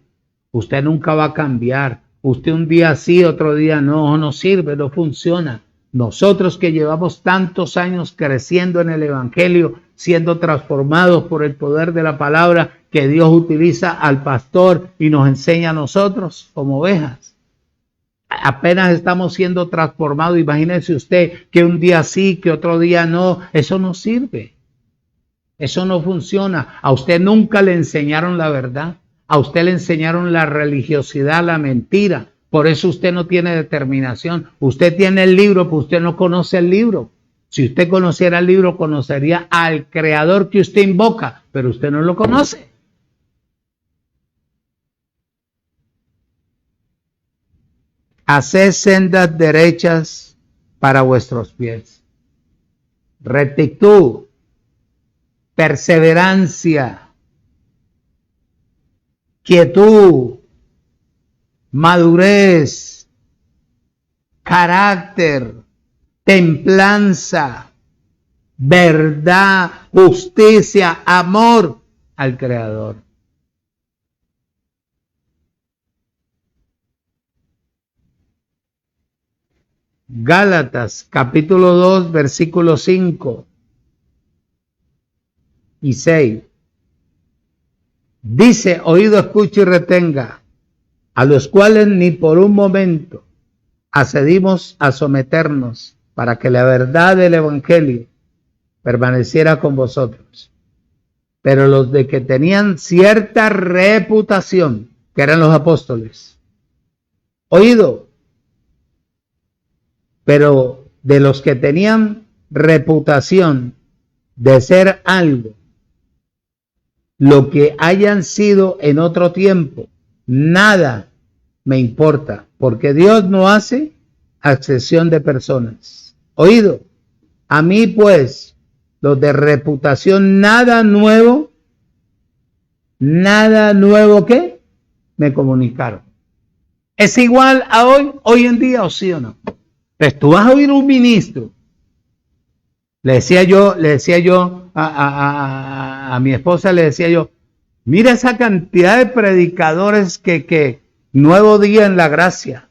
Usted nunca va a cambiar. Usted un día sí, otro día no sirve, no funciona. Nosotros que llevamos tantos años creciendo en el evangelio, siendo transformados por el poder de la palabra que Dios utiliza al pastor y nos enseña a nosotros como ovejas. Apenas estamos siendo transformados. Imagínese usted que un día sí, que otro día no. Eso no sirve. Eso no funciona. A usted nunca le enseñaron la verdad. A usted le enseñaron la religiosidad, la mentira. Por eso usted no tiene determinación. Usted tiene el libro, pero usted no conoce el libro. Si usted conociera el libro, conocería al creador que usted invoca, pero usted no lo conoce. Haced sendas derechas para vuestros pies. Rectitud, perseverancia, quietud, madurez, carácter, templanza, verdad, justicia, amor al Creador. Gálatas capítulo 2 versículos 5 y 6. Dice, oído, escucha y retenga, a los cuales ni por un momento accedimos a someternos para que la verdad del evangelio, permaneciera con vosotros. Pero los de que tenían cierta reputación, que eran los apóstoles, oído, pero de los que tenían reputación de ser algo, lo que hayan sido en otro tiempo, nada me importa, porque Dios no hace acepción de personas. Oído, a mí pues, los de reputación, nada nuevo ¿qué? Me comunicaron. ¿Es igual a hoy en día o sí o no? Pues tú vas a oír un ministro. Le decía yo a mi esposa, le decía yo, mira esa cantidad de predicadores que Nuevo Día en la Gracia,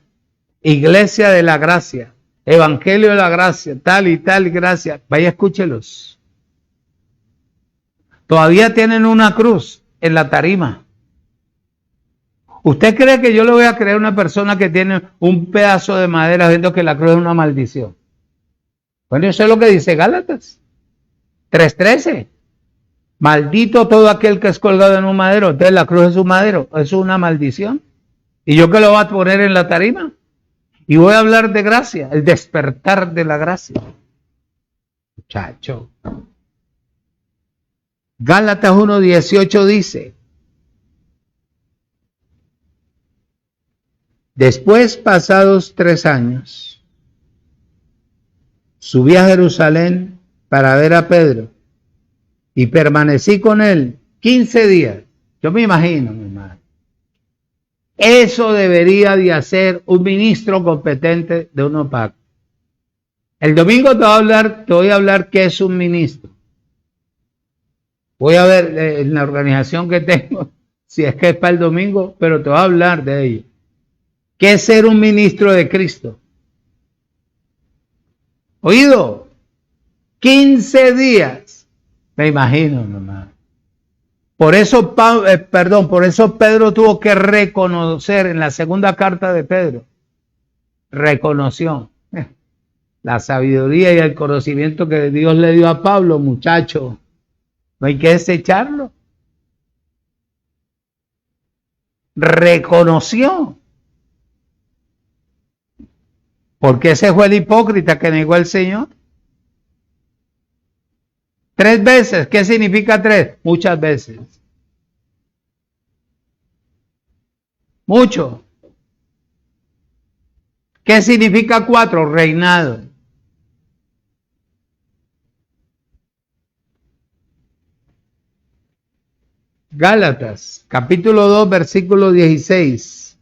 Iglesia de la Gracia, Evangelio de la Gracia, tal y tal gracia. Vaya, escúchelos. Todavía tienen una cruz en la tarima. ¿Usted cree que yo le voy a creer a una persona que tiene un pedazo de madera viendo que la cruz es una maldición? Bueno, eso es lo que dice Gálatas 3:13. Maldito todo aquel que es colgado en un madero. Entonces la cruz es un madero, es una maldición. ¿Y yo qué lo voy a poner en la tarima? Y voy a hablar de gracia, el despertar de la gracia. Muchacho. Gálatas 1:18 dice: después, pasados 3 años, subí a Jerusalén para ver a Pedro y permanecí con él 15 días. Yo me imagino, mi hermano. Eso debería de hacer un ministro competente de un OPAC. El domingo te voy a hablar qué es un ministro. Voy a ver en la organización que tengo, si es que es para el domingo, pero te voy a hablar de ello. ¿Qué es ser un ministro de Cristo? Oído, 15 días. Me imagino, hermano. Por eso Pedro tuvo que reconocer en la segunda carta de Pedro. Reconoció la sabiduría y el conocimiento que Dios le dio a Pablo, muchacho. No hay que desecharlo. Reconoció. Porque ese fue el hipócrita que negó al Señor. 3 veces. ¿Qué significa 3? Muchas veces. Mucho. ¿Qué significa 4? Reinado. Gálatas, capítulo 2, versículo 16.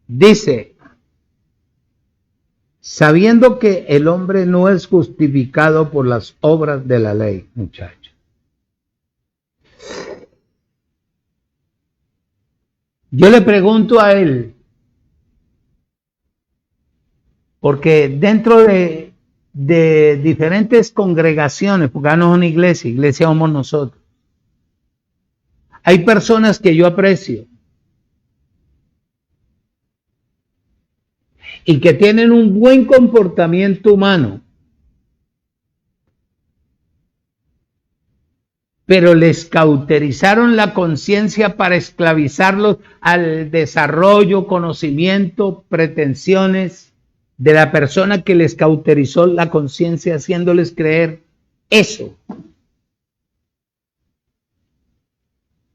Dice: sabiendo que el hombre no es justificado por las obras de la ley, muchacho. Yo le pregunto a él, porque dentro de diferentes congregaciones, porque no es una iglesia somos nosotros, hay personas que yo aprecio y que tienen un buen comportamiento humano, pero les cauterizaron la conciencia para esclavizarlos al desarrollo, conocimiento, pretensiones de la persona que les cauterizó la conciencia, haciéndoles creer eso,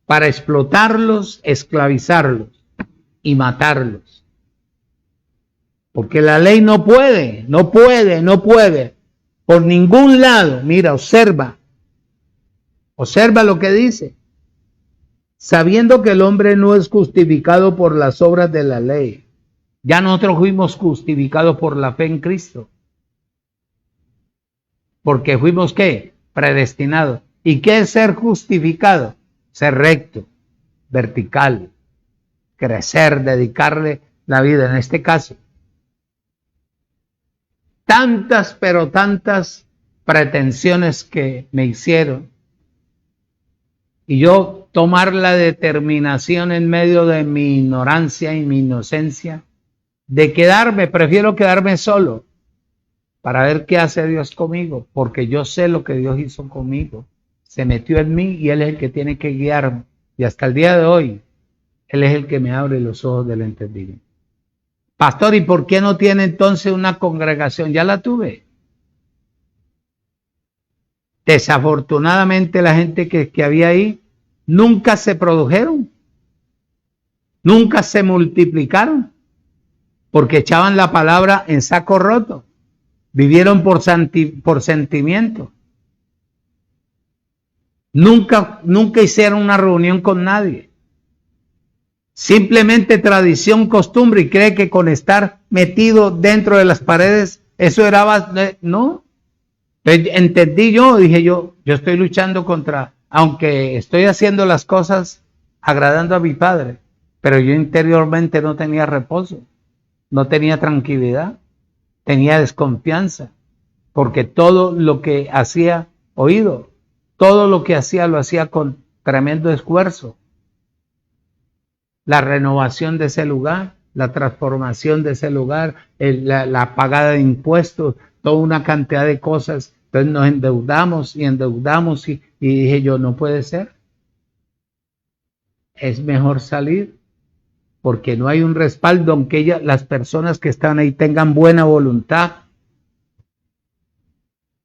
para explotarlos, esclavizarlos y matarlos. Porque la ley no puede, por ningún lado. Mira, observa lo que dice. Sabiendo que el hombre no es justificado por las obras de la ley. Ya nosotros fuimos justificados por la fe en Cristo. Porque fuimos, ¿qué? Predestinados. ¿Y qué es ser justificado? Ser recto, vertical, crecer, dedicarle la vida. En este caso, tantas, pero tantas pretensiones que me hicieron. Y yo tomar la determinación en medio de mi ignorancia y mi inocencia de prefiero quedarme solo para ver qué hace Dios conmigo, porque yo sé lo que Dios hizo conmigo. Se metió en mí y Él es el que tiene que guiarme. Y hasta el día de hoy, Él es el que me abre los ojos del entendimiento. Pastor, ¿y por qué no tiene entonces una congregación? Ya la tuve. Desafortunadamente la gente que había ahí nunca se produjeron, nunca se multiplicaron, porque echaban la palabra en saco roto, vivieron por sentimiento. Nunca hicieron una reunión con nadie. Simplemente tradición, costumbre, y cree que con estar metido dentro de las paredes, eso era, no. Entendí dije yo estoy luchando aunque estoy haciendo las cosas agradando a mi Padre, pero yo interiormente no tenía reposo, no tenía tranquilidad, tenía desconfianza, porque todo lo que hacía, todo lo que hacía lo hacía con tremendo esfuerzo. La renovación de ese lugar, la transformación de ese lugar, la pagada de impuestos, toda una cantidad de cosas. Entonces nos endeudamos y dije yo, no puede ser. Es mejor salir porque no hay un respaldo, aunque las personas que están ahí tengan buena voluntad,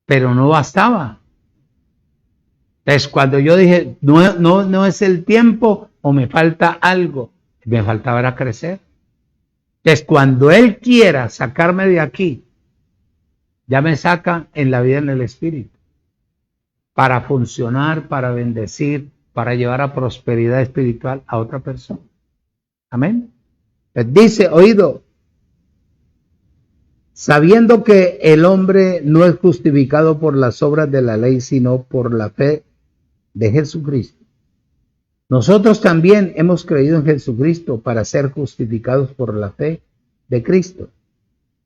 pero no bastaba. Entonces cuando yo dije, no es el tiempo o me falta algo, me faltaba era crecer. Entonces cuando Él quiera sacarme de aquí, ya me saca en la vida en el Espíritu, para funcionar, para bendecir, para llevar a prosperidad espiritual a otra persona. Amén. Pues dice, sabiendo que el hombre no es justificado por las obras de la ley, sino por la fe de Jesucristo. Nosotros también hemos creído en Jesucristo para ser justificados por la fe de Cristo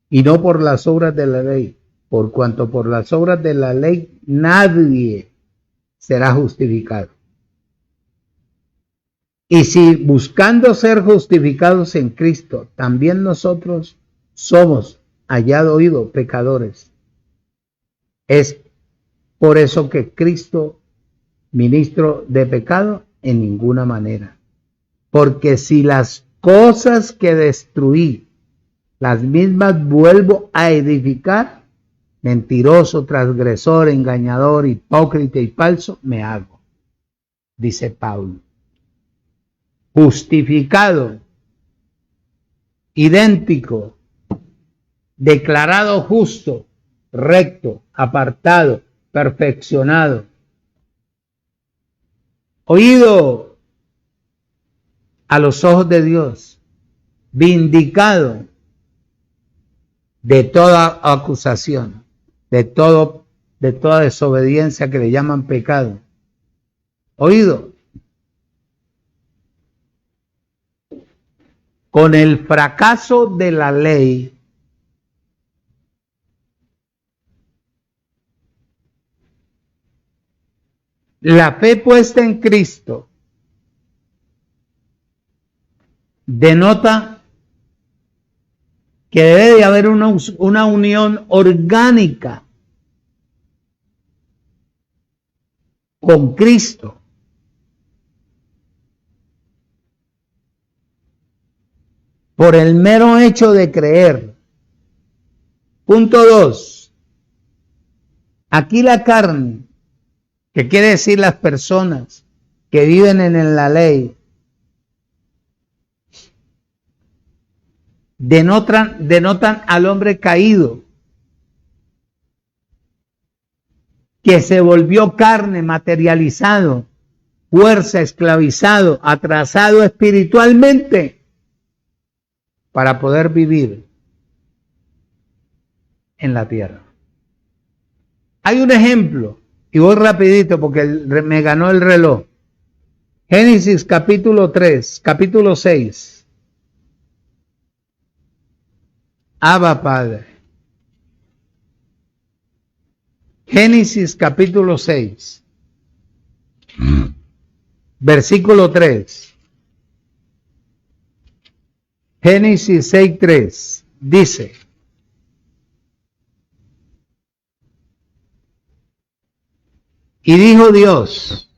y no por las obras de la ley, por cuanto por las obras de la ley nadie será justificado. Y si buscando ser justificados en Cristo, también nosotros somos hallados pecadores, es por eso que Cristo, ministro de pecado, en ninguna manera. Porque si las cosas que destruí, las mismas vuelvo a edificar, mentiroso, transgresor, engañador, hipócrita y falso me hago, dice Pablo. Justificado, idéntico, declarado justo, recto, apartado, perfeccionado. Oído a los ojos de Dios, vindicado de toda acusación, de toda desobediencia que le llaman pecado. Oído. Con el fracaso de la ley, la fe puesta en Cristo denota que debe de haber una unión orgánica con Cristo. Por el mero hecho de creer. Punto 2. Aquí la carne, que quiere decir las personas que viven en la ley, denotan al hombre caído, que se volvió carne, materializado, fuerza, esclavizado, atrasado espiritualmente, para poder vivir en la tierra. Hay un ejemplo, y voy rapidito porque me ganó el reloj. Génesis capítulo 3, capítulo 6. Abba Padre. Génesis capítulo 6. Versículo 3. Génesis 6:3 dice: y dijo Dios,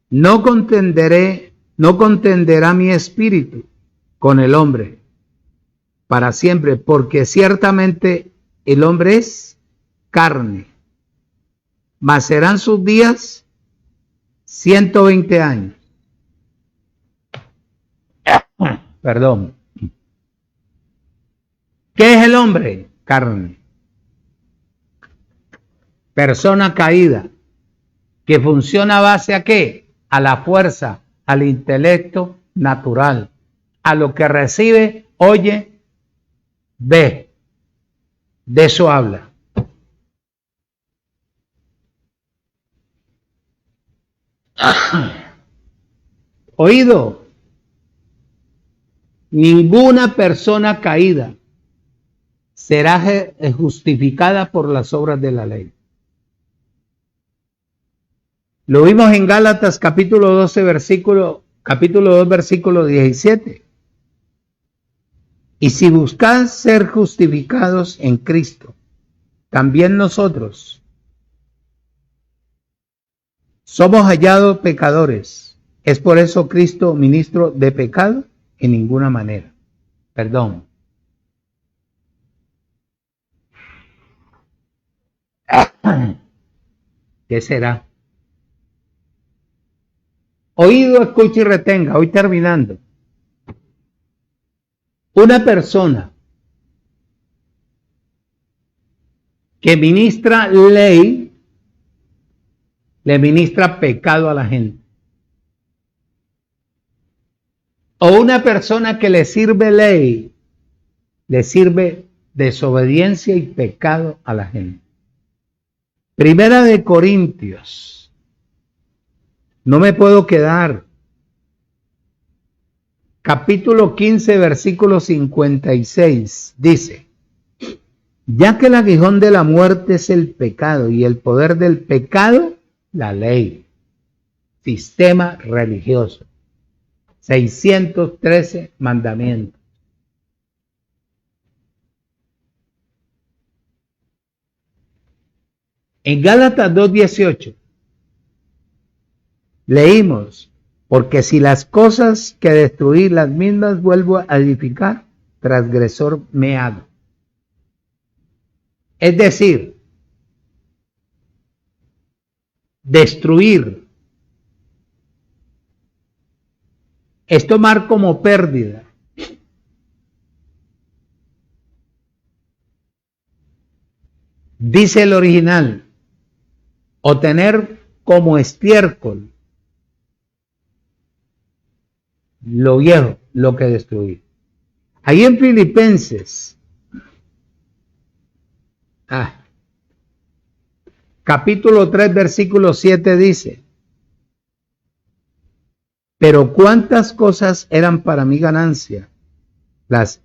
no contenderá mi espíritu con el hombre para siempre, porque ciertamente el hombre es carne, mas serán sus días 120 años. Perdón. ¿Qué es el hombre? Carne. Persona caída, que funciona a base ¿a qué? A la fuerza, al intelecto natural, a lo que recibe, oye, ve. De eso habla. Oído, ninguna persona caída será justificada por las obras de la ley. Lo vimos en Gálatas capítulo 2, versículo 17. Y si buscáis ser justificados en Cristo, también nosotros somos hallados pecadores. ¿Es por eso Cristo ministro de pecado? En ninguna manera. Perdón. ¿Qué será? Oído, escuche y retenga. Hoy terminando. Una persona que ministra ley, le ministra pecado a la gente. O una persona que le sirve ley, le sirve desobediencia y pecado a la gente. Primera de Corintios. No me puedo quedar. Capítulo 15, versículo 56. Dice: ya que el aguijón de la muerte es el pecado y el poder del pecado, la ley. Sistema religioso. 613 mandamientos. En Gálatas 2:18 leímos: porque si las cosas que destruí las mismas vuelvo a edificar, transgresor me hago. Es decir, destruir es tomar como pérdida. Dice el original, o tener como estiércol lo viejo, lo que destruí. Ahí en Filipenses, capítulo 3, versículo 7 dice: pero cuántas cosas eran para mi ganancia, las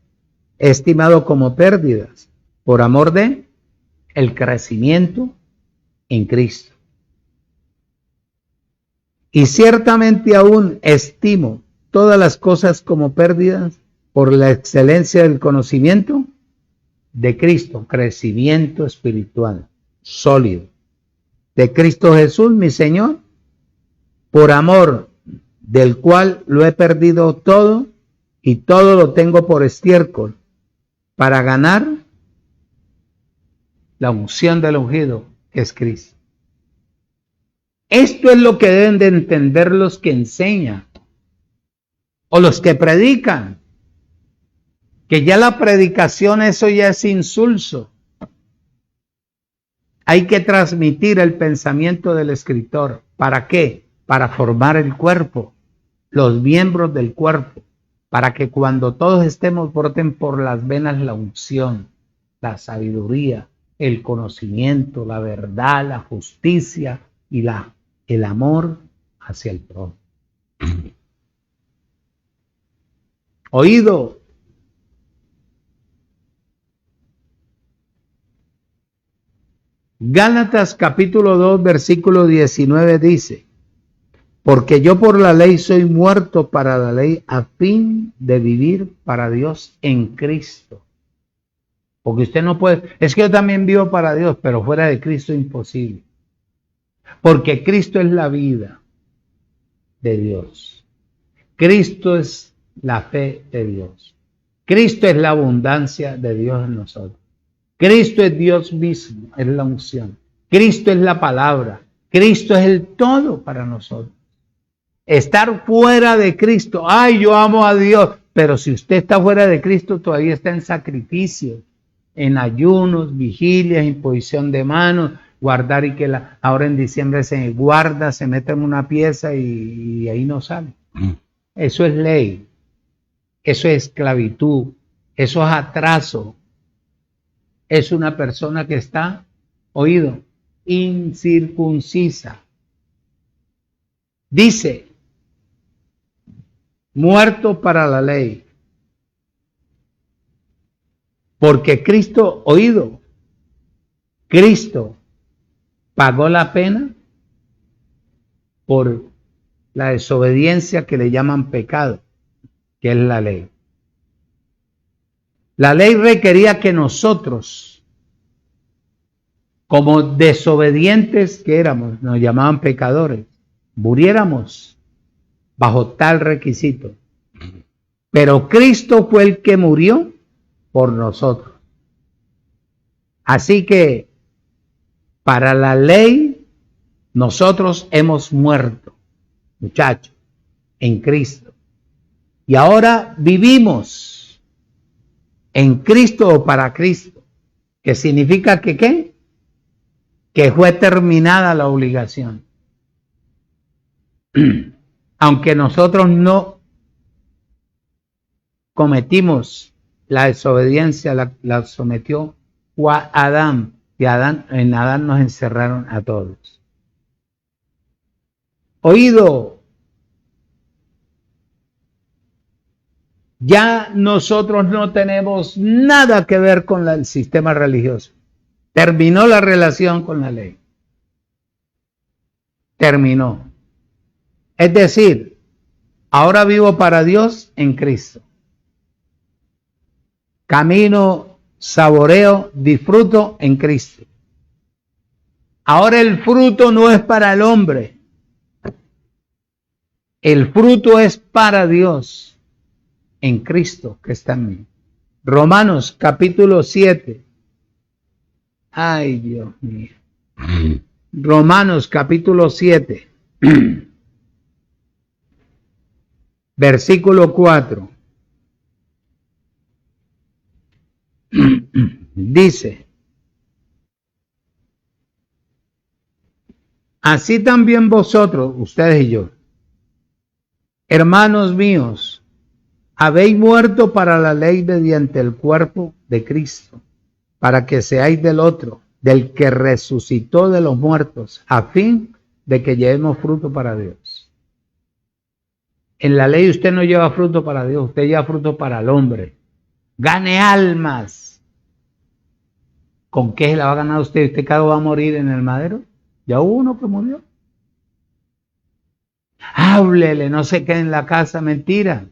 he estimado como pérdidas, por amor de el crecimiento en Cristo. Y ciertamente aún estimo todas las cosas como pérdidas por la excelencia del conocimiento de Cristo, crecimiento espiritual sólido, de Cristo Jesús, mi Señor, por amor del cual lo he perdido todo y todo lo tengo por estiércol, para ganar la unción del ungido, que es Cristo. Esto es lo que deben de entender los que enseñan o los que predican, que ya la predicación, eso ya es insulso. Hay que transmitir el pensamiento del escritor. ¿Para qué? Para formar el cuerpo, los miembros del cuerpo, para que cuando todos estemos broten por las venas la unción, la sabiduría, el conocimiento, la verdad, la justicia y el amor hacia el prójimo. Oído. Gálatas capítulo 2, versículo 19 dice, porque yo por la ley soy muerto para la ley a fin de vivir para Dios en Cristo. Porque usted no puede, es que yo también vivo para Dios, pero fuera de Cristo es imposible. Porque Cristo es la vida de Dios. Cristo es la fe de Dios. Cristo es la abundancia de Dios en nosotros. Cristo es Dios mismo, es la unción. Cristo es la palabra. Cristo es el todo para nosotros. Estar fuera de Cristo, ay, yo amo a Dios, pero si usted está fuera de Cristo, todavía está en sacrificio, en ayunos, vigilias, imposición de manos, guardar y que ahora en diciembre se guarda, se mete en una pieza y ahí no sale. Eso es ley, eso es esclavitud, eso es atraso. Es una persona que está, oído, incircuncisa. Dice, muerto para la ley. Porque Cristo, oído, Cristo pagó la pena por la desobediencia que le llaman pecado, que es la ley. La ley requería que nosotros, como desobedientes que éramos, nos llamaban pecadores, muriéramos bajo tal requisito. Pero Cristo fue el que murió por nosotros. Así que para la ley nosotros hemos muerto, muchachos, en Cristo. Y ahora vivimos en Cristo o para Cristo, que significa que ¿qué? Que fue terminada la obligación. Aunque nosotros no cometimos la desobediencia, la sometió Adán, y en Adán nos encerraron a todos. Oído, ya nosotros no tenemos nada que ver con el sistema religioso. Terminó la relación con la ley. Terminó. Es decir, ahora vivo para Dios en Cristo. Camino, saboreo, disfruto en Cristo. Ahora el fruto no es para el hombre. El fruto es para Dios. En Cristo que está en mí. Romanos capítulo 7. Ay, Dios mío. Romanos capítulo 7. Versículo 4. Dice, así también vosotros, ustedes y yo, hermanos míos, habéis muerto para la ley mediante el cuerpo de Cristo, para que seáis del otro, del que resucitó de los muertos, a fin de que llevemos fruto para Dios. En la ley usted no lleva fruto para Dios, usted lleva fruto para el hombre. Gane almas. ¿Con qué se la va a ganar usted? ¿Usted cada va a morir en el madero? Ya hubo uno que murió. Háblele, no se quede en la casa, mentira.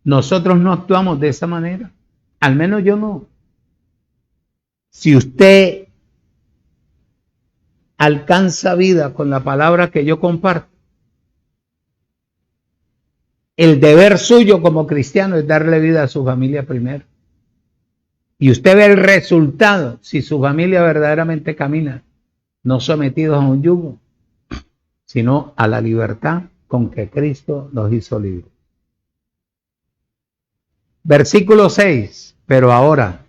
Nosotros no actuamos de esa manera. Al menos yo no. Si usted alcanza vida con la palabra que yo comparto, el deber suyo como cristiano es darle vida a su familia primero. Y usted ve el resultado si su familia verdaderamente camina, no sometidos a un yugo, sino a la libertad con que Cristo nos hizo libres. Versículo 6, pero ahora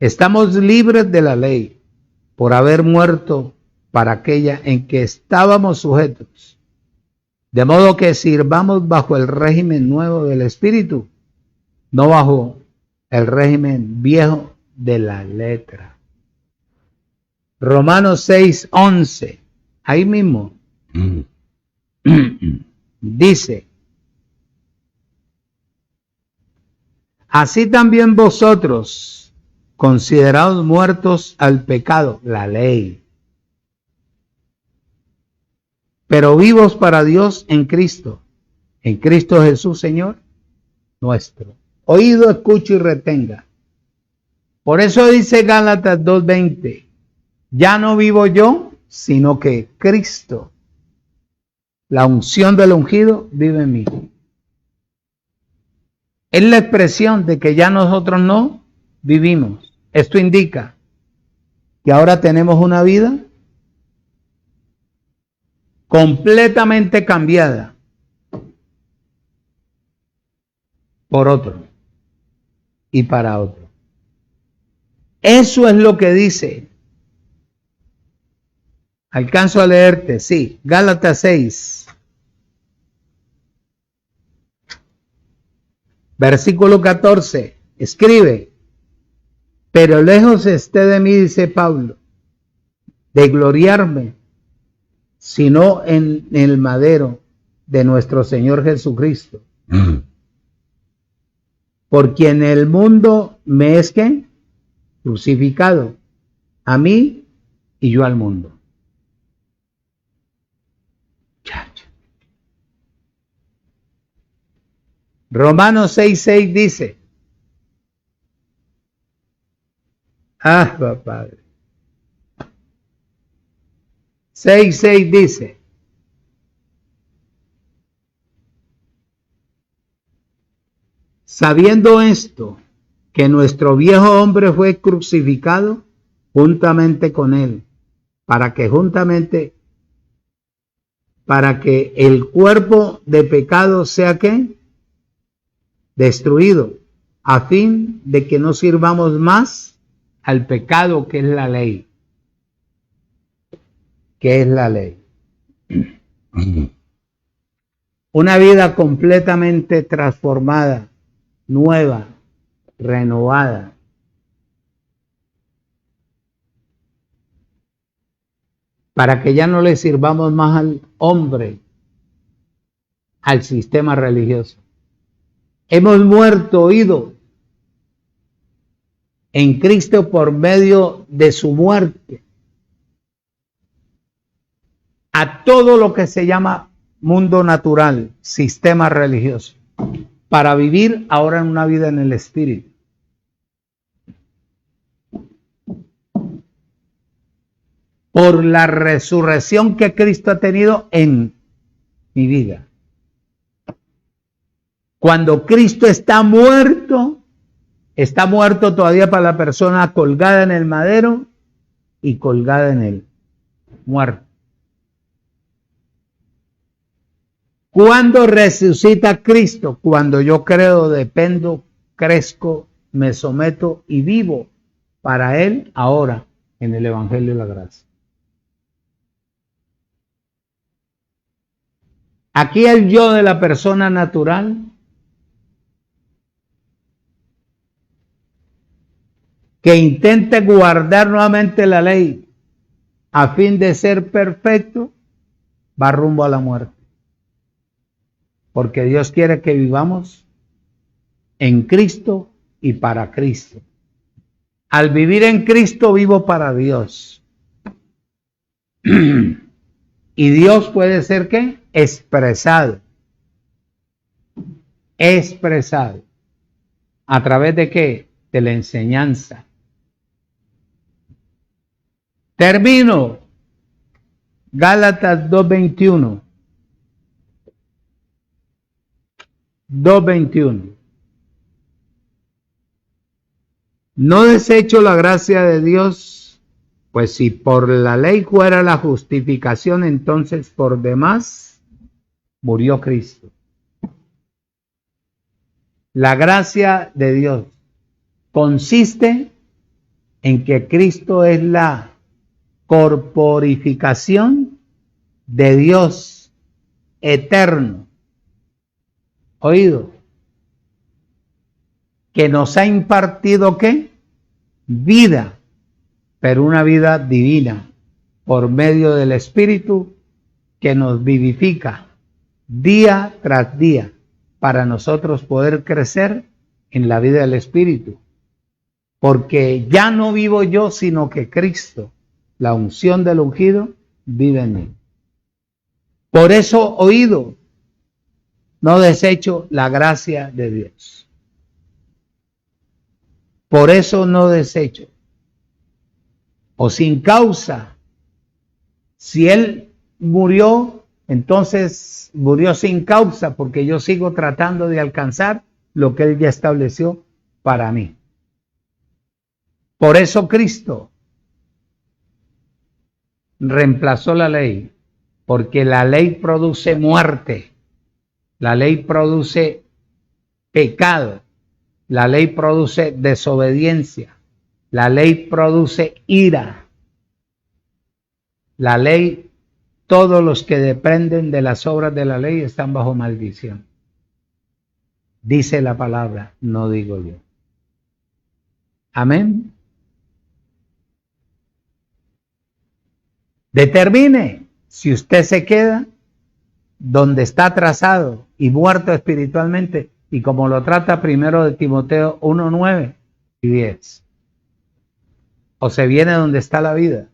estamos libres de la ley por haber muerto para aquella en que estábamos sujetos, de modo que sirvamos bajo el régimen nuevo del Espíritu, no bajo el régimen viejo de la letra. Romanos 6:11, ahí mismo, dice, así también vosotros, considerados muertos al pecado, la ley, pero vivos para Dios en Cristo Jesús, Señor nuestro. Oído, escucho y retenga. Por eso dice Gálatas 2:20, ya no vivo yo, sino que Cristo, la unción del ungido, vive en mí. Es la expresión de que ya nosotros no vivimos. Esto indica que ahora tenemos una vida completamente cambiada por otro y para otro. Eso es lo que dice. Alcanzo a leerte, sí, Gálatas 6, versículo 14, escribe, pero lejos esté de mí, dice Pablo, de gloriarme, sino en el madero de nuestro Señor Jesucristo, por quien el mundo me es ¿qué? Crucificado, a mí y yo al mundo. Romanos 6:6 dice, Padre. 6:6 dice, sabiendo esto, que nuestro viejo hombre fue crucificado juntamente con él, para que el cuerpo de pecado sea ¿qué? Destruido, a fin de que no sirvamos más al pecado, que es la ley. ¿Qué es la ley? Una vida completamente transformada, nueva, renovada. Para que ya no le sirvamos más al hombre, al sistema religioso. Hemos muerto, oído, en Cristo por medio de su muerte, a todo lo que se llama mundo natural, sistema religioso, para vivir ahora en una vida en el Espíritu. Por la resurrección que Cristo ha tenido en mi vida. Cuando Cristo está muerto todavía para la persona colgada en el madero y colgada en él, muerto. ¿Cuándo resucita Cristo? Cuando yo creo, dependo, crezco, me someto y vivo para Él ahora en el Evangelio de la Gracia. Aquí el yo de la persona natural que intente guardar nuevamente la ley a fin de ser perfecto, va rumbo a la muerte. Porque Dios quiere que vivamos en Cristo y para Cristo. Al vivir en Cristo vivo para Dios. Y Dios puede ser ¿qué? Expresado. Expresado. ¿A través de qué? De la enseñanza. Termino. Gálatas 2:21. 2:21. No desecho la gracia de Dios, pues si por la ley fuera la justificación, entonces por demás murió Cristo. La gracia de Dios consiste en que Cristo es la corporificación de Dios eterno. Oído, que nos ha impartido ¿qué? Vida, pero una vida divina, por medio del Espíritu que nos vivifica día tras día, para nosotros poder crecer en la vida del Espíritu porque ya no vivo yo, sino que Cristo, la unción del ungido, vive en mí. Por eso, oído, no desecho la gracia de Dios. Por eso no desecho. O sin causa. Si Él murió, entonces murió sin causa, porque yo sigo tratando de alcanzar lo que Él ya estableció para mí. Por eso Cristo reemplazó la ley, porque la ley produce muerte, la ley produce pecado, la ley produce desobediencia, la ley produce ira, la ley, todos los que dependen de las obras de la ley están bajo maldición. Dice la palabra, no digo yo. Amén. Determine si usted se queda donde está atrasado y muerto espiritualmente, y como lo trata primero de Timoteo 1, 9 y 10. O se viene donde está la vida,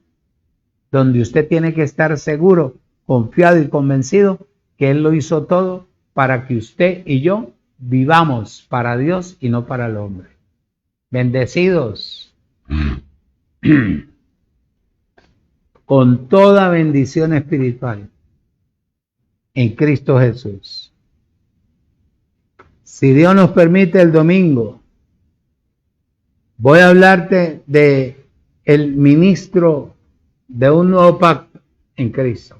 donde usted tiene que estar seguro, confiado y convencido que Él lo hizo todo para que usted y yo vivamos para Dios y no para el hombre. Bendecidos con toda bendición espiritual en Cristo Jesús. Si Dios nos permite, el domingo voy a hablarte de el ministro de un nuevo pacto en Cristo.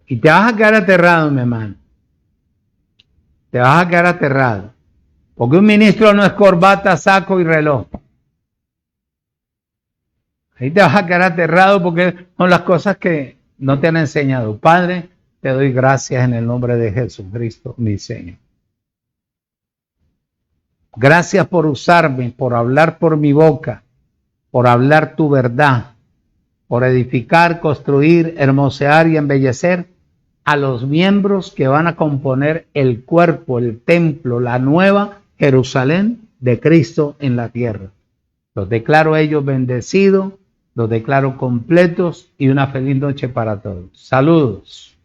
Y te vas a quedar aterrado, mi hermano. Te vas a quedar aterrado. Porque un ministro no es corbata, saco y reloj. Ahí te vas a quedar aterrado porque son las cosas que no te han enseñado. Padre, te doy gracias en el nombre de Jesucristo, mi Señor. Gracias por usarme, por hablar por mi boca, por hablar tu verdad, por edificar, construir, hermosear y embellecer a los miembros que van a componer el cuerpo, el templo, la nueva Jerusalén de Cristo en la tierra. Los declaro a ellos bendecidos, los declaro completos y una feliz noche para todos. Saludos.